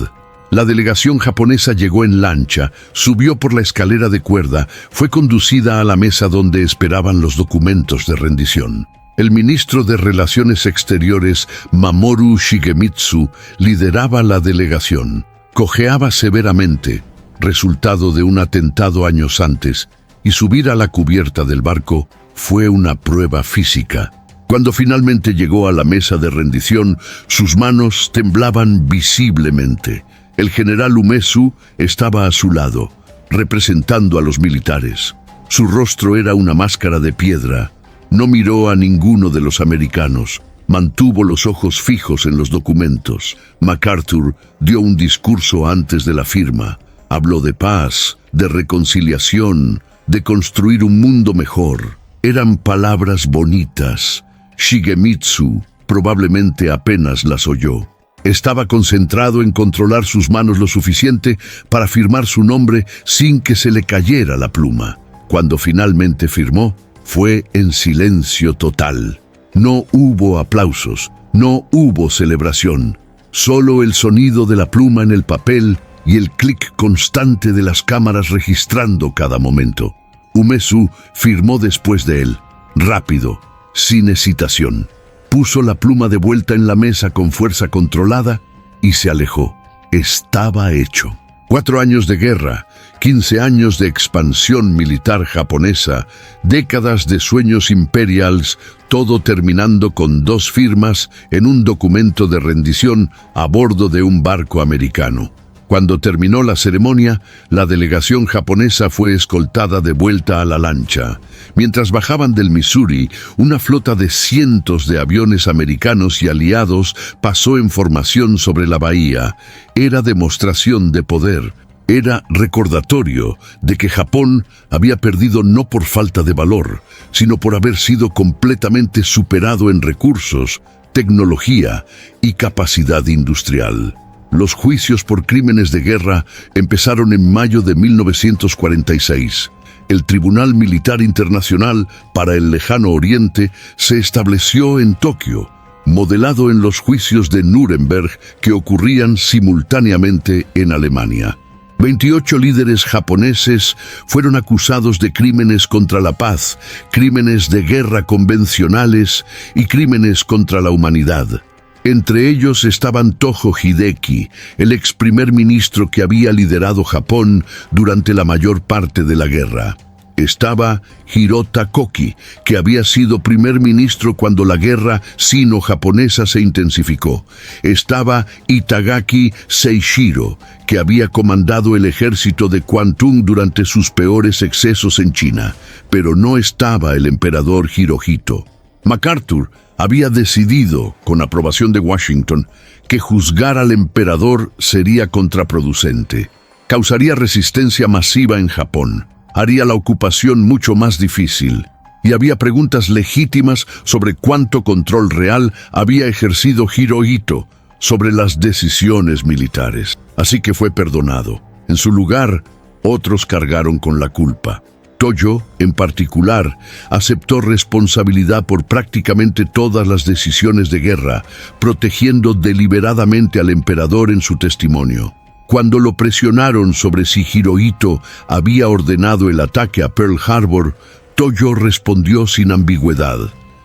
La delegación japonesa llegó en lancha, subió por la escalera de cuerda, fue conducida a la mesa donde esperaban los documentos de rendición. El ministro de Relaciones Exteriores, Mamoru Shigemitsu, lideraba la delegación. Cojeaba severamente, resultado de un atentado años antes, y subir a la cubierta del barco fue una prueba física. Cuando finalmente llegó a la mesa de rendición, sus manos temblaban visiblemente. El general Umezu estaba a su lado, representando a los militares. Su rostro era una máscara de piedra. No miró a ninguno de los americanos. Mantuvo los ojos fijos en los documentos. MacArthur dio un discurso antes de la firma. Habló de paz, de reconciliación, de construir un mundo mejor. Eran palabras bonitas. Shigemitsu probablemente apenas las oyó. Estaba concentrado en controlar sus manos lo suficiente para firmar su nombre sin que se le cayera la pluma. Cuando finalmente firmó, fue en silencio total. No hubo aplausos, no hubo celebración. Solo el sonido de la pluma en el papel y el clic constante de las cámaras registrando cada momento. Umezu firmó después de él, rápido, sin hesitación. Puso la pluma de vuelta en la mesa con fuerza controlada y se alejó. Estaba hecho. 4 años de guerra, 15 años de expansión militar japonesa, décadas de sueños imperiales, todo terminando con 2 firmas en un documento de rendición a bordo de un barco americano. Cuando terminó la ceremonia, la delegación japonesa fue escoltada de vuelta a la lancha. Mientras bajaban del Missouri, una flota de cientos de aviones americanos y aliados pasó en formación sobre la bahía. Era demostración de poder. Era recordatorio de que Japón había perdido no por falta de valor, sino por haber sido completamente superado en recursos, tecnología y capacidad industrial. Los juicios por crímenes de guerra empezaron en mayo de 1946. El Tribunal Militar Internacional para el Lejano Oriente se estableció en Tokio, modelado en los juicios de Nuremberg que ocurrían simultáneamente en Alemania. 28 líderes japoneses fueron acusados de crímenes contra la paz, crímenes de guerra convencionales y crímenes contra la humanidad. Entre ellos estaban Toho Hideki, el ex primer ministro que había liderado Japón durante la mayor parte de la guerra. Estaba Hirota Koki, que había sido primer ministro cuando la guerra sino-japonesa se intensificó. Estaba Itagaki Seishiro, que había comandado el ejército de Kwantung durante sus peores excesos en China. Pero no estaba el emperador Hirohito. MacArthur había decidido, con aprobación de Washington, que juzgar al emperador sería contraproducente. Causaría resistencia masiva en Japón. Haría la ocupación mucho más difícil. Y había preguntas legítimas sobre cuánto control real había ejercido Hirohito sobre las decisiones militares. Así que fue perdonado. En su lugar, otros cargaron con la culpa. Toyo, en particular, aceptó responsabilidad por prácticamente todas las decisiones de guerra, protegiendo deliberadamente al emperador en su testimonio. Cuando lo presionaron sobre si Hirohito había ordenado el ataque a Pearl Harbor, Toyo respondió sin ambigüedad: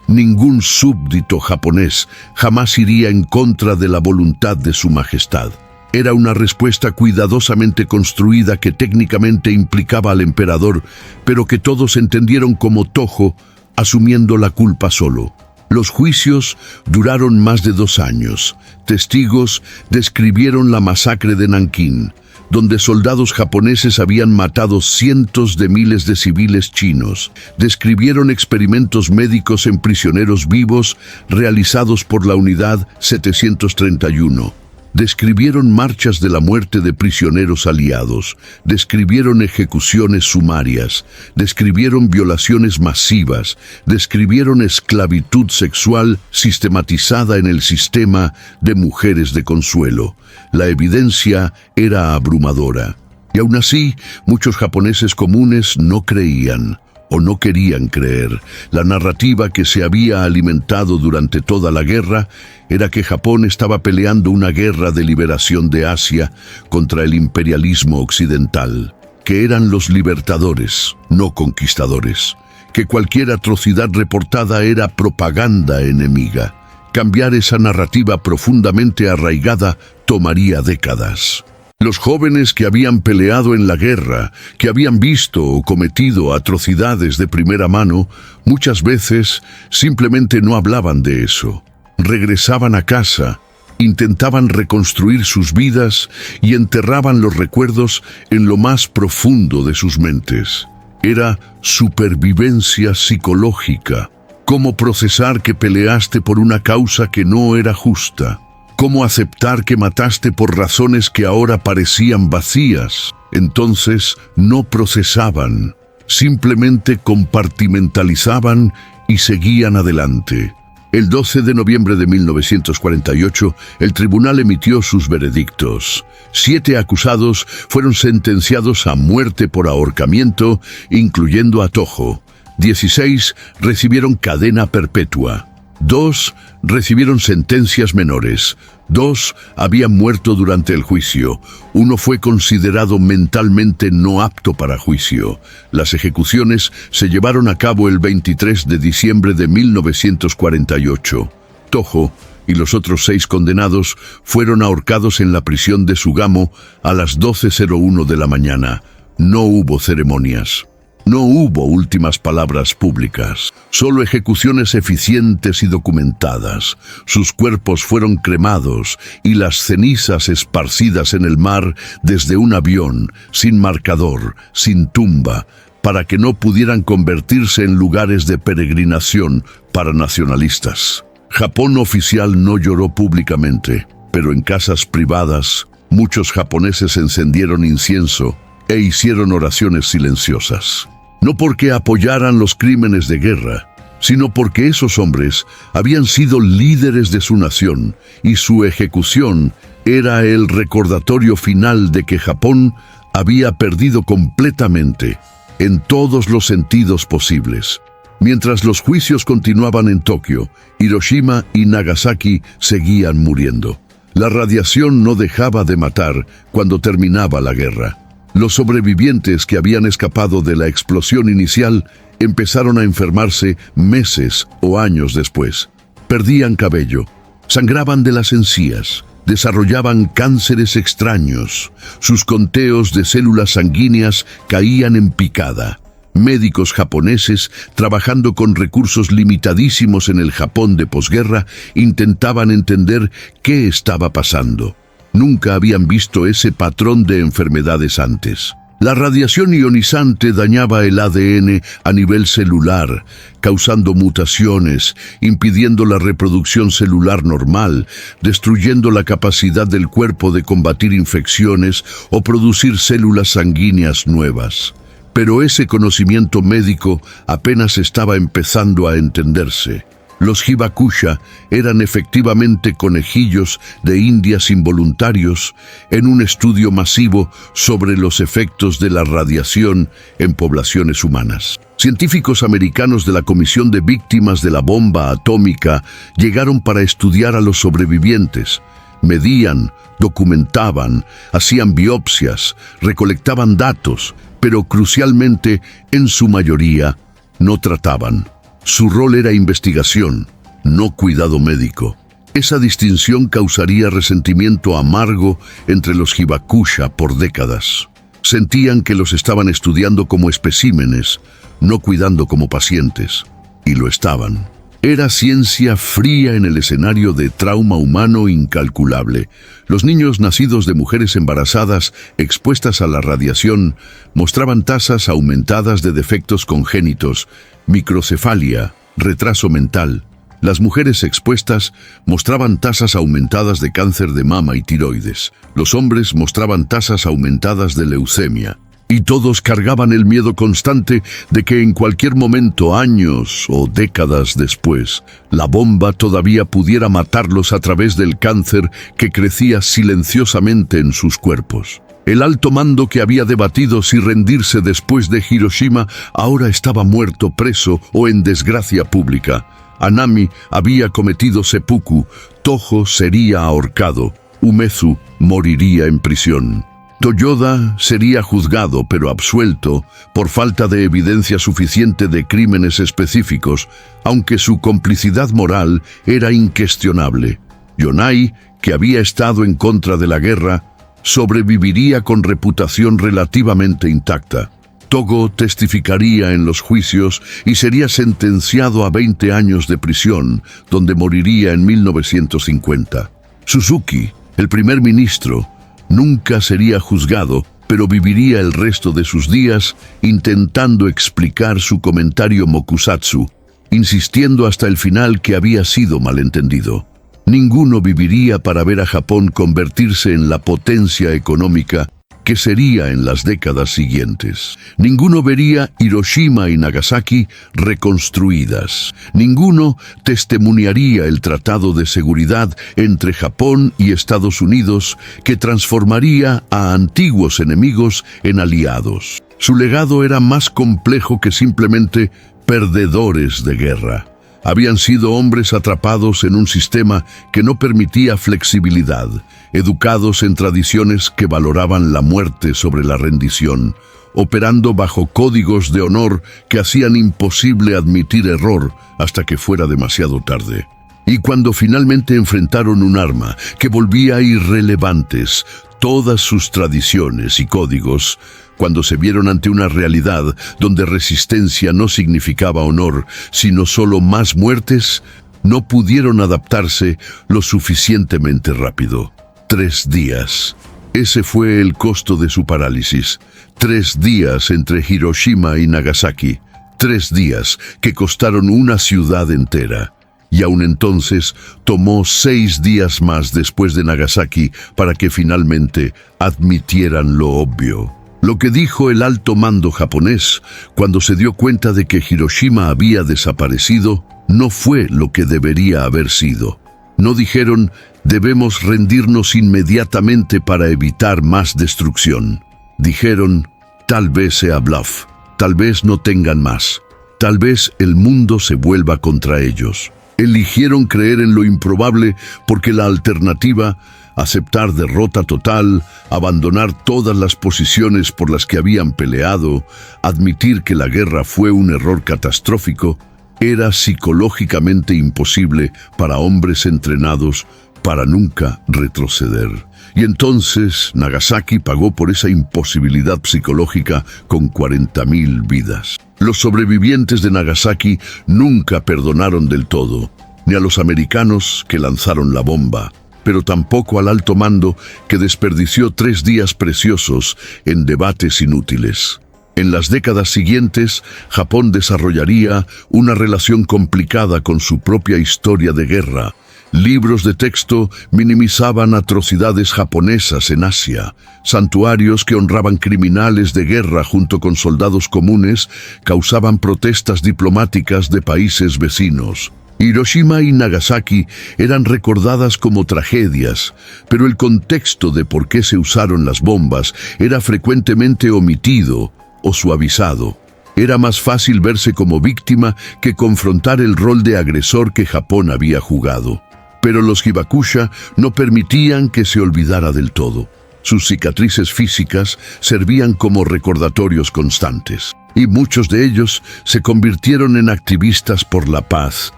ningún súbdito japonés jamás iría en contra de la voluntad de su majestad. Era una respuesta cuidadosamente construida que técnicamente implicaba al emperador, pero que todos entendieron como Tojo asumiendo la culpa solo. Los juicios duraron más de 2 años. Testigos describieron la masacre de Nankín, donde soldados japoneses habían matado cientos de miles de civiles chinos. Describieron experimentos médicos en prisioneros vivos realizados por la Unidad 731. Describieron marchas de la muerte de prisioneros aliados, describieron ejecuciones sumarias, describieron violaciones masivas, describieron esclavitud sexual sistematizada en el sistema de mujeres de consuelo. La evidencia era abrumadora. Y aún así, muchos japoneses comunes no creían o no querían creer. La narrativa que se había alimentado durante toda la guerra era que Japón estaba peleando una guerra de liberación de Asia contra el imperialismo occidental, que eran los libertadores, no conquistadores, que cualquier atrocidad reportada era propaganda enemiga. Cambiar esa narrativa profundamente arraigada tomaría décadas. Los jóvenes que habían peleado en la guerra, que habían visto o cometido atrocidades de primera mano, muchas veces simplemente no hablaban de eso. Regresaban a casa, intentaban reconstruir sus vidas y enterraban los recuerdos en lo más profundo de sus mentes. Era supervivencia psicológica. Cómo procesar que peleaste por una causa que no era justa. Cómo aceptar que mataste por razones que ahora parecían vacías. Entonces no procesaban, simplemente compartimentalizaban y seguían adelante. El 12 de noviembre de 1948, el tribunal emitió sus veredictos. 7 acusados fueron sentenciados a muerte por ahorcamiento, incluyendo a Tojo. 16 recibieron cadena perpetua. 2 recibieron sentencias menores. 2 habían muerto durante el juicio. 1 fue considerado mentalmente no apto para juicio. Las ejecuciones se llevaron a cabo el 23 de diciembre de 1948. Tojo y los otros 6 condenados fueron ahorcados en la prisión de Sugamo a las 12:01 de la mañana. No hubo ceremonias. No hubo últimas palabras públicas, solo ejecuciones eficientes y documentadas. Sus cuerpos fueron cremados y las cenizas esparcidas en el mar desde un avión, sin marcador, sin tumba, para que no pudieran convertirse en lugares de peregrinación para nacionalistas. Japón oficial no lloró públicamente, pero en casas privadas, muchos japoneses encendieron incienso e hicieron oraciones silenciosas. No porque apoyaran los crímenes de guerra, sino porque esos hombres habían sido líderes de su nación y su ejecución era el recordatorio final de que Japón había perdido completamente, en todos los sentidos posibles. Mientras los juicios continuaban en Tokio, Hiroshima y Nagasaki seguían muriendo. La radiación no dejaba de matar cuando terminaba la guerra. Los sobrevivientes que habían escapado de la explosión inicial empezaron a enfermarse meses o años después. Perdían cabello, sangraban de las encías, desarrollaban cánceres extraños, sus conteos de células sanguíneas caían en picada. Médicos japoneses, trabajando con recursos limitadísimos en el Japón de posguerra, intentaban entender qué estaba pasando. Nunca habían visto ese patrón de enfermedades antes. La radiación ionizante dañaba el ADN a nivel celular, causando mutaciones, impidiendo la reproducción celular normal, destruyendo la capacidad del cuerpo de combatir infecciones o producir células sanguíneas nuevas. Pero ese conocimiento médico apenas estaba empezando a entenderse. Los hibakusha eran efectivamente conejillos de indias involuntarios en un estudio masivo sobre los efectos de la radiación en poblaciones humanas. Científicos americanos de la Comisión de Víctimas de la Bomba Atómica llegaron para estudiar a los sobrevivientes, Medían, documentaban, hacían biopsias, recolectaban datos, pero crucialmente, en su mayoría, no trataban. Su rol era investigación, no cuidado médico. Esa distinción causaría resentimiento amargo entre los Hibakusha por décadas. Sentían que los estaban estudiando como especímenes, no cuidando como pacientes. Y lo estaban. Era ciencia fría en el escenario de trauma humano incalculable. Los niños nacidos de mujeres embarazadas expuestas a la radiación mostraban tasas aumentadas de defectos congénitos, microcefalia, retraso mental. Las mujeres expuestas mostraban tasas aumentadas de cáncer de mama y tiroides. Los hombres mostraban tasas aumentadas de leucemia. Y todos cargaban el miedo constante de que en cualquier momento, años o décadas después, la bomba todavía pudiera matarlos a través del cáncer que crecía silenciosamente en sus cuerpos. El alto mando que había debatido si rendirse después de Hiroshima ahora estaba muerto, preso o en desgracia pública. Anami había cometido seppuku, Toho sería ahorcado, Umezu moriría en prisión. Toyoda sería juzgado pero absuelto por falta de evidencia suficiente de crímenes específicos, aunque su complicidad moral era incuestionable. Yonai, que había estado en contra de la guerra, sobreviviría con reputación relativamente intacta. Togo testificaría en los juicios y sería sentenciado a 20 años de prisión, donde moriría en 1950. Suzuki, el primer ministro, nunca sería juzgado, pero viviría el resto de sus días intentando explicar su comentario mokusatsu, insistiendo hasta el final que había sido malentendido. Ninguno viviría para ver a Japón convertirse en la potencia económica que sería en las décadas siguientes. Ninguno vería Hiroshima y Nagasaki reconstruidas. Ninguno testimoniaría el tratado de seguridad entre Japón y Estados Unidos que transformaría a antiguos enemigos en aliados. Su legado era más complejo que simplemente perdedores de guerra. Habían sido hombres atrapados en un sistema que no permitía flexibilidad, educados en tradiciones que valoraban la muerte sobre la rendición, operando bajo códigos de honor que hacían imposible admitir error hasta que fuera demasiado tarde. Y cuando finalmente enfrentaron un arma que volvía irrelevantes todas sus tradiciones y códigos, cuando se vieron ante una realidad donde resistencia no significaba honor, sino solo más muertes, no pudieron adaptarse lo suficientemente rápido. 3 días. Ese fue el costo de su parálisis. 3 días entre Hiroshima y Nagasaki. 3 días que costaron una ciudad entera. Y aún entonces tomó 6 días más después de Nagasaki para que finalmente admitieran lo obvio. Lo que dijo el alto mando japonés cuando se dio cuenta de que Hiroshima había desaparecido no fue lo que debería haber sido. No dijeron, debemos rendirnos inmediatamente para evitar más destrucción. Dijeron, tal vez sea bluff, tal vez no tengan más, tal vez el mundo se vuelva contra ellos. Eligieron creer en lo improbable porque la alternativa, aceptar derrota total, abandonar todas las posiciones por las que habían peleado, admitir que la guerra fue un error catastrófico, era psicológicamente imposible para hombres entrenados para nunca retroceder. Y entonces Nagasaki pagó por esa imposibilidad psicológica con 40.000 vidas. Los sobrevivientes de Nagasaki nunca perdonaron del todo, ni a los americanos que lanzaron la bomba, pero tampoco al alto mando que desperdició 3 días preciosos en debates inútiles. En las décadas siguientes, Japón desarrollaría una relación complicada con su propia historia de guerra. Libros de texto minimizaban atrocidades japonesas en Asia. Santuarios que honraban criminales de guerra junto con soldados comunes causaban protestas diplomáticas de países vecinos. Hiroshima y Nagasaki eran recordadas como tragedias, pero el contexto de por qué se usaron las bombas era frecuentemente omitido o suavizado. Era más fácil verse como víctima que confrontar el rol de agresor que Japón había jugado. Pero los Hibakusha no permitían que se olvidara del todo. Sus cicatrices físicas servían como recordatorios constantes, y muchos de ellos se convirtieron en activistas por la paz,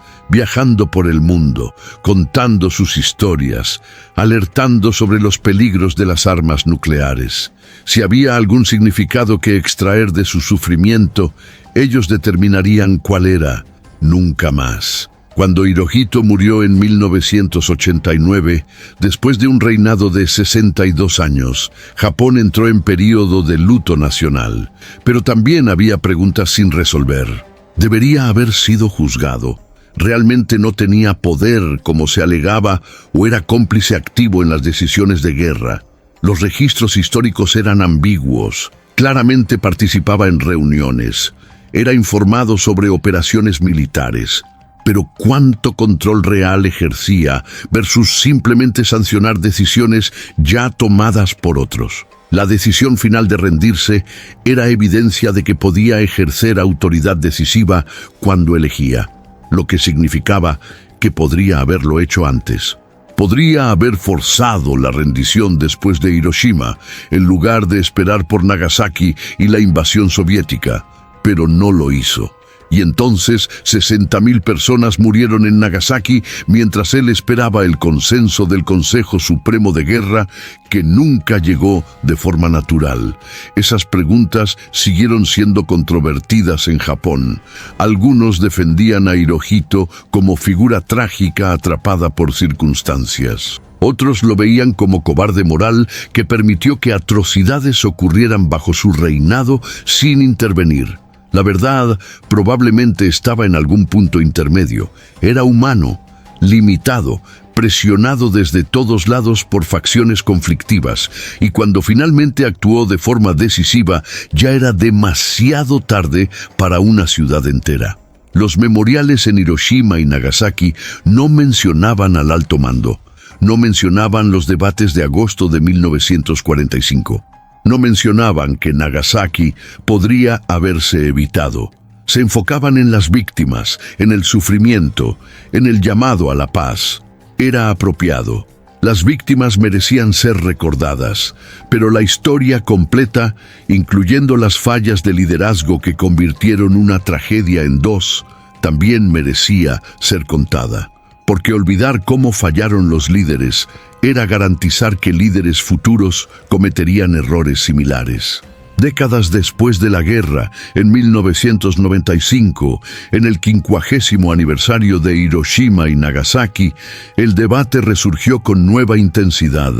viajando por el mundo, contando sus historias, alertando sobre los peligros de las armas nucleares. Si había algún significado que extraer de su sufrimiento, ellos determinarían cuál era. Nunca más. Cuando Hirohito murió en 1989, después de un reinado de 62 años, Japón entró en período de luto nacional. Pero también había preguntas sin resolver. ¿Debería haber sido juzgado? ¿Realmente no tenía poder, como se alegaba, o era cómplice activo en las decisiones de guerra? Los registros históricos eran ambiguos. Claramente participaba en reuniones. Era informado sobre operaciones militares. Pero ¿cuánto control real ejercía versus simplemente sancionar decisiones ya tomadas por otros? La decisión final de rendirse era evidencia de que podía ejercer autoridad decisiva cuando elegía, lo que significaba que podría haberlo hecho antes. Podría haber forzado la rendición después de Hiroshima, en lugar de esperar por Nagasaki y la invasión soviética, pero no lo hizo. Y entonces 60.000 personas murieron en Nagasaki mientras él esperaba el consenso del Consejo Supremo de Guerra, que nunca llegó de forma natural. Esas preguntas siguieron siendo controvertidas en Japón. Algunos defendían a Hirohito como figura trágica atrapada por circunstancias. Otros lo veían como cobarde moral que permitió que atrocidades ocurrieran bajo su reinado sin intervenir. La verdad probablemente estaba en algún punto intermedio. Era humano, limitado, presionado desde todos lados por facciones conflictivas, y cuando finalmente actuó de forma decisiva, ya era demasiado tarde para una ciudad entera. Los memoriales en Hiroshima y Nagasaki no mencionaban al alto mando, no mencionaban los debates de agosto de 1945. No mencionaban que Nagasaki podría haberse evitado. Se enfocaban en las víctimas, en el sufrimiento, en el llamado a la paz. Era apropiado. Las víctimas merecían ser recordadas, pero la historia completa, incluyendo las fallas de liderazgo que convirtieron una tragedia en dos, también merecía ser contada. Porque olvidar cómo fallaron los líderes era garantizar que líderes futuros cometerían errores similares. Décadas después de la guerra, en 1995, en el 50º aniversario de Hiroshima y Nagasaki, el debate resurgió con nueva intensidad.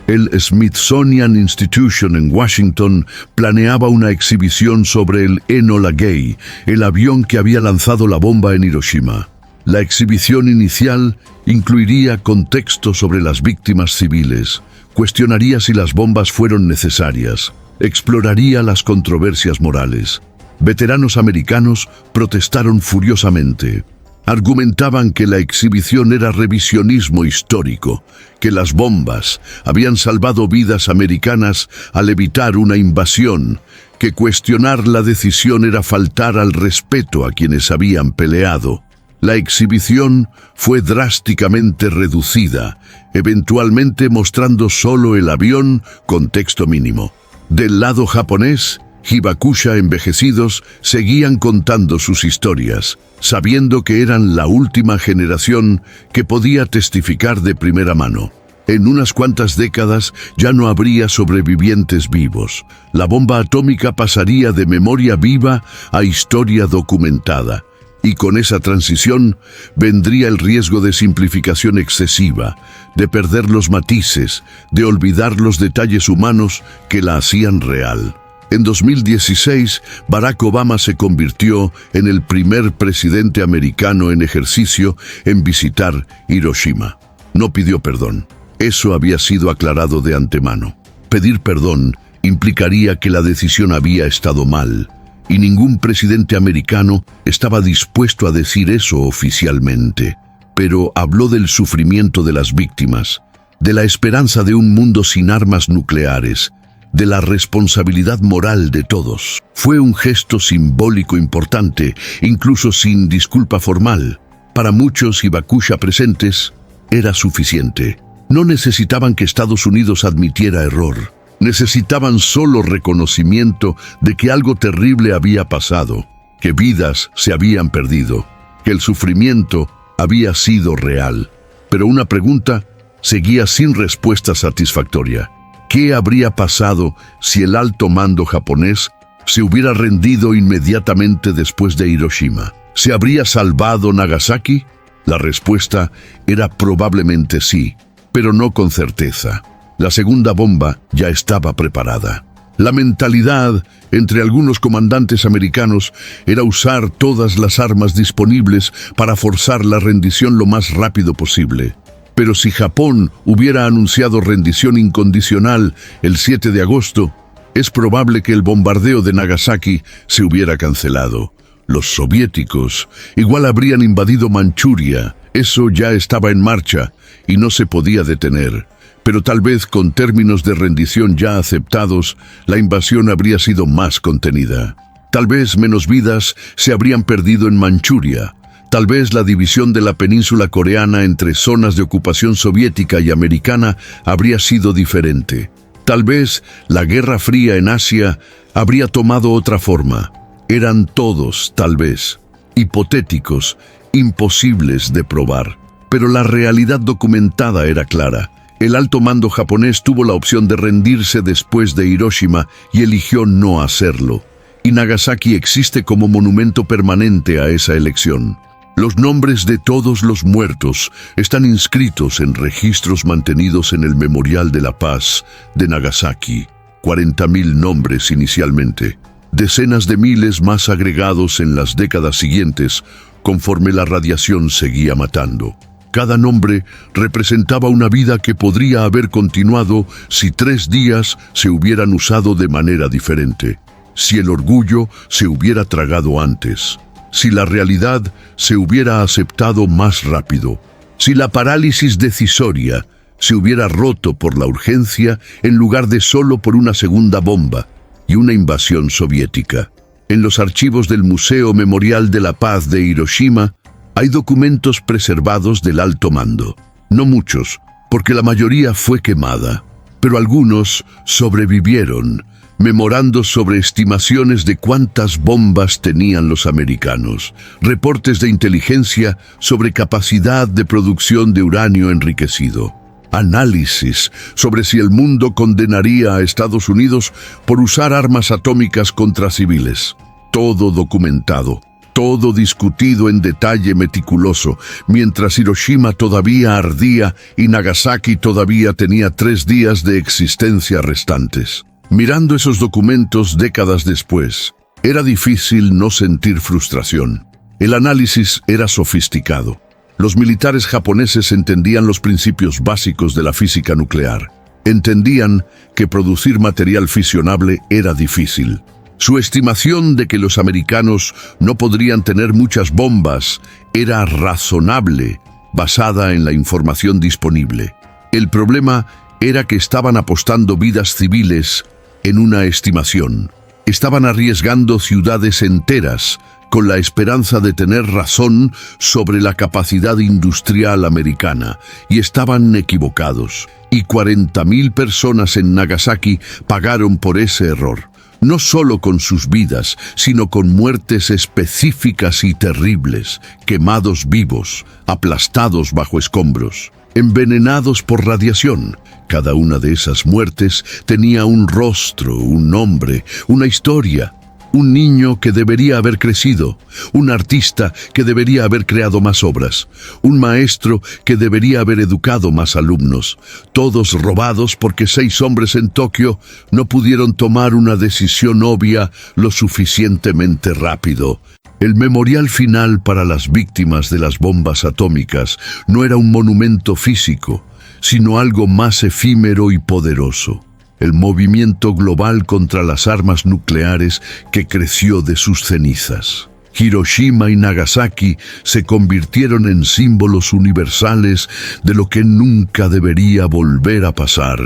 El Smithsonian Institution en Washington planeaba una exhibición sobre el Enola Gay, el avión que había lanzado la bomba en Hiroshima. La exhibición inicial incluiría contexto sobre las víctimas civiles, cuestionaría si las bombas fueron necesarias, exploraría las controversias morales. Veteranos americanos protestaron furiosamente. Argumentaban que la exhibición era revisionismo histórico, que las bombas habían salvado vidas americanas al evitar una invasión, que cuestionar la decisión era faltar al respeto a quienes habían peleado. La exhibición fue drásticamente reducida, eventualmente mostrando solo el avión con texto mínimo. Del lado japonés, Hibakusha envejecidos seguían contando sus historias, sabiendo que eran la última generación que podía testificar de primera mano. En unas cuantas décadas ya no habría sobrevivientes vivos. La bomba atómica pasaría de memoria viva a historia documentada. Y con esa transición vendría el riesgo de simplificación excesiva, de perder los matices, de olvidar los detalles humanos que la hacían real. En 2016, Barack Obama se convirtió en el primer presidente americano en ejercicio en visitar Hiroshima. No pidió perdón. Eso había sido aclarado de antemano. Pedir perdón implicaría que la decisión había estado mal. Y ningún presidente americano estaba dispuesto a decir eso oficialmente. Pero habló del sufrimiento de las víctimas, de la esperanza de un mundo sin armas nucleares, de la responsabilidad moral de todos. Fue un gesto simbólico importante, incluso sin disculpa formal. Para muchos Hibakusha presentes, era suficiente. No necesitaban que Estados Unidos admitiera error. Necesitaban solo reconocimiento de que algo terrible había pasado, que vidas se habían perdido, que el sufrimiento había sido real. Pero una pregunta seguía sin respuesta satisfactoria. ¿Qué habría pasado si el alto mando japonés se hubiera rendido inmediatamente después de Hiroshima? ¿Se habría salvado Nagasaki? La respuesta era probablemente sí, pero no con certeza. La segunda bomba ya estaba preparada. La mentalidad entre algunos comandantes americanos era usar todas las armas disponibles para forzar la rendición lo más rápido posible. Pero si Japón hubiera anunciado rendición incondicional el 7 de agosto, es probable que el bombardeo de Nagasaki se hubiera cancelado. Los soviéticos igual habrían invadido Manchuria. Eso ya estaba en marcha y no se podía detener. Pero tal vez con términos de rendición ya aceptados, la invasión habría sido más contenida. Tal vez menos vidas se habrían perdido en Manchuria. Tal vez la división de la península coreana entre zonas de ocupación soviética y americana habría sido diferente. Tal vez la Guerra Fría en Asia habría tomado otra forma. Eran todos, tal vez, hipotéticos, imposibles de probar. Pero la realidad documentada era clara. El alto mando japonés tuvo la opción de rendirse después de Hiroshima y eligió no hacerlo. Y Nagasaki existe como monumento permanente a esa elección. Los nombres de todos los muertos están inscritos en registros mantenidos en el Memorial de la Paz de Nagasaki. 40.000 nombres inicialmente. Decenas de miles más agregados en las décadas siguientes, conforme la radiación seguía matando. Cada nombre representaba una vida que podría haber continuado si 3 días se hubieran usado de manera diferente, si el orgullo se hubiera tragado antes, si la realidad se hubiera aceptado más rápido, si la parálisis decisoria se hubiera roto por la urgencia en lugar de solo por una segunda bomba y una invasión soviética. En los archivos del Museo Memorial de la Paz de Hiroshima hay documentos preservados del alto mando. No muchos, porque la mayoría fue quemada, pero algunos sobrevivieron, memorando sobre estimaciones de cuántas bombas tenían los americanos, reportes de inteligencia sobre capacidad de producción de uranio enriquecido, análisis sobre si el mundo condenaría a Estados Unidos por usar armas atómicas contra civiles. Todo documentado, todo discutido en detalle meticuloso, mientras Hiroshima todavía ardía y Nagasaki todavía tenía 3 días de existencia restantes. Mirando esos documentos décadas después, era difícil no sentir frustración. El análisis era sofisticado. Los militares japoneses entendían los principios básicos de la física nuclear. Entendían que producir material fisionable era difícil. Su estimación de que los americanos no podrían tener muchas bombas era razonable, basada en la información disponible. El problema era que estaban apostando vidas civiles en una estimación. Estaban arriesgando ciudades enteras con la esperanza de tener razón sobre la capacidad industrial americana, y estaban equivocados. Y 40.000 personas en Nagasaki pagaron por ese error. No solo con sus vidas, sino con muertes específicas y terribles, quemados vivos, aplastados bajo escombros, envenenados por radiación. Cada una de esas muertes tenía un rostro, un nombre, una historia. Un niño que debería haber crecido, un artista que debería haber creado más obras, un maestro que debería haber educado más alumnos, todos robados porque 6 hombres en Tokio no pudieron tomar una decisión obvia lo suficientemente rápido. El memorial final para las víctimas de las bombas atómicas no era un monumento físico, sino algo más efímero y poderoso. El movimiento global contra las armas nucleares que creció de sus cenizas. Hiroshima y Nagasaki se convirtieron en símbolos universales de lo que nunca debería volver a pasar.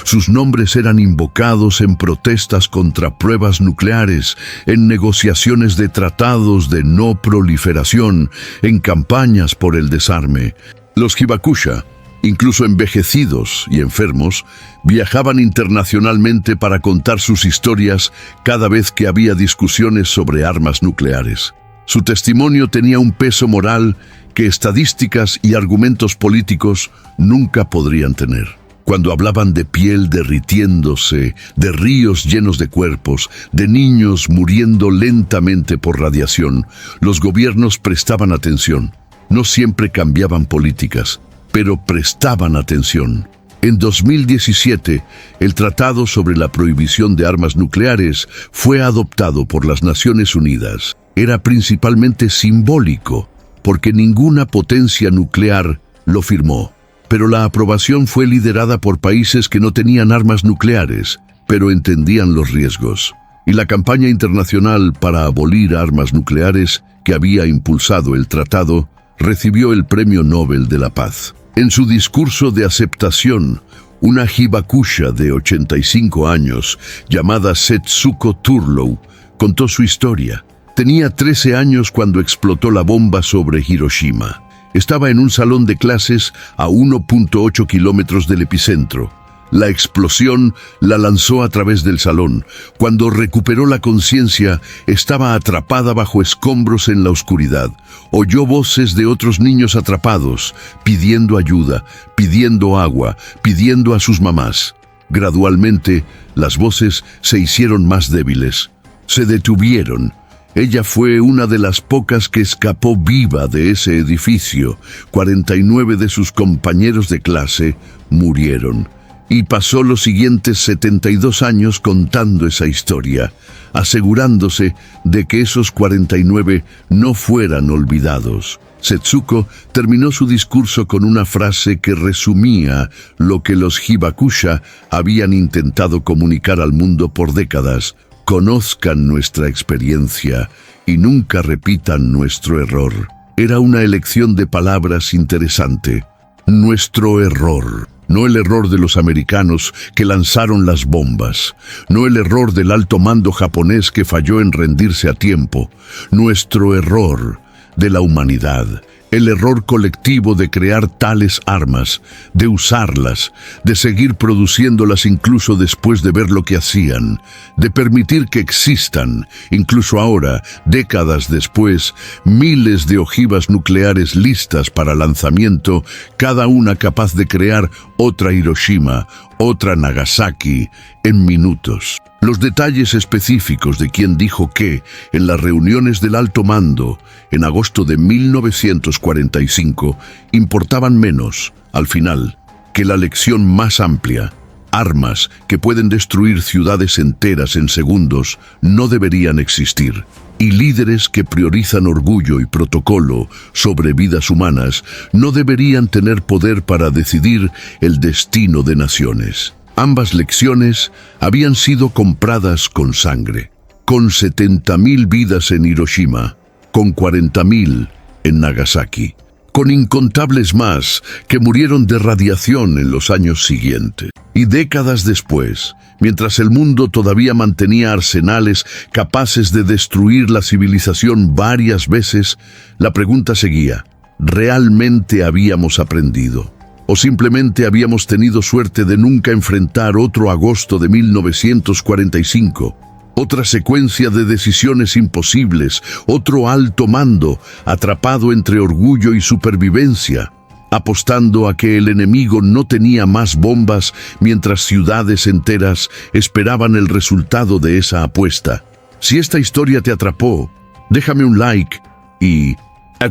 Sus nombres eran invocados en protestas contra pruebas nucleares, en negociaciones de tratados de no proliferación, en campañas por el desarme. Los Hibakusha, incluso envejecidos y enfermos, viajaban internacionalmente para contar sus historias cada vez que había discusiones sobre armas nucleares. Su testimonio tenía un peso moral que estadísticas y argumentos políticos nunca podrían tener. Cuando hablaban de piel derritiéndose, de ríos llenos de cuerpos, de niños muriendo lentamente por radiación, los gobiernos prestaban atención. No siempre cambiaban políticas, pero prestaban atención. En 2017, el Tratado sobre la Prohibición de Armas Nucleares fue adoptado por las Naciones Unidas. Era principalmente simbólico, porque ninguna potencia nuclear lo firmó. Pero la aprobación fue liderada por países que no tenían armas nucleares, pero entendían los riesgos. Y la campaña internacional para abolir armas nucleares que había impulsado el tratado recibió el Premio Nobel de la Paz. En su discurso de aceptación, una Hibakusha de 85 años, llamada Setsuko Turlow, contó su historia. Tenía 13 años cuando explotó la bomba sobre Hiroshima. Estaba en un salón de clases a 1.8 kilómetros del epicentro. La explosión la lanzó a través del salón. Cuando recuperó la conciencia, estaba atrapada bajo escombros en la oscuridad. Oyó voces de otros niños atrapados, pidiendo ayuda, pidiendo agua, pidiendo a sus mamás. Gradualmente, las voces se hicieron más débiles. Se detuvieron. Ella fue una de las pocas que escapó viva de ese edificio. 49 de sus compañeros de clase murieron. Y pasó los siguientes 72 años contando esa historia, asegurándose de que esos 49 no fueran olvidados. Setsuko terminó su discurso con una frase que resumía lo que los Hibakusha habían intentado comunicar al mundo por décadas. Conozcan nuestra experiencia y nunca repitan nuestro error. Era una elección de palabras interesante. Nuestro error. No el error de los americanos que lanzaron las bombas. No el error del alto mando japonés que falló en rendirse a tiempo. Nuestro error de la humanidad. El error colectivo de crear tales armas, de usarlas, de seguir produciéndolas incluso después de ver lo que hacían, de permitir que existan, incluso ahora, décadas después, miles de ojivas nucleares listas para lanzamiento, cada una capaz de crear otra Hiroshima, otra Nagasaki, en minutos. Los detalles específicos de quién dijo qué en las reuniones del alto mando en agosto de 1945 importaban menos, al final, que la lección más amplia. Armas que pueden destruir ciudades enteras en segundos no deberían existir. Y líderes que priorizan orgullo y protocolo sobre vidas humanas no deberían tener poder para decidir el destino de naciones. Ambas lecciones habían sido compradas con sangre, con 70.000 vidas en Hiroshima, con 40.000 en Nagasaki, con incontables más que murieron de radiación en los años siguientes. Y décadas después, mientras el mundo todavía mantenía arsenales capaces de destruir la civilización varias veces, la pregunta seguía: ¿realmente habíamos aprendido? ¿O simplemente habíamos tenido suerte de nunca enfrentar otro agosto de 1945? Otra secuencia de decisiones imposibles, otro alto mando atrapado entre orgullo y supervivencia, apostando a que el enemigo no tenía más bombas mientras ciudades enteras esperaban el resultado de esa apuesta. Si esta historia te atrapó, déjame un like y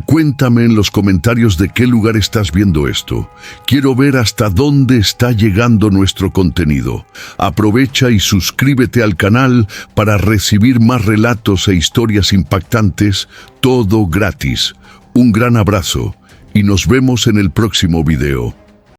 cuéntame en los comentarios de qué lugar estás viendo esto. Quiero ver hasta dónde está llegando nuestro contenido. Aprovecha y suscríbete al canal para recibir más relatos e historias impactantes, todo gratis. Un gran abrazo y nos vemos en el próximo video.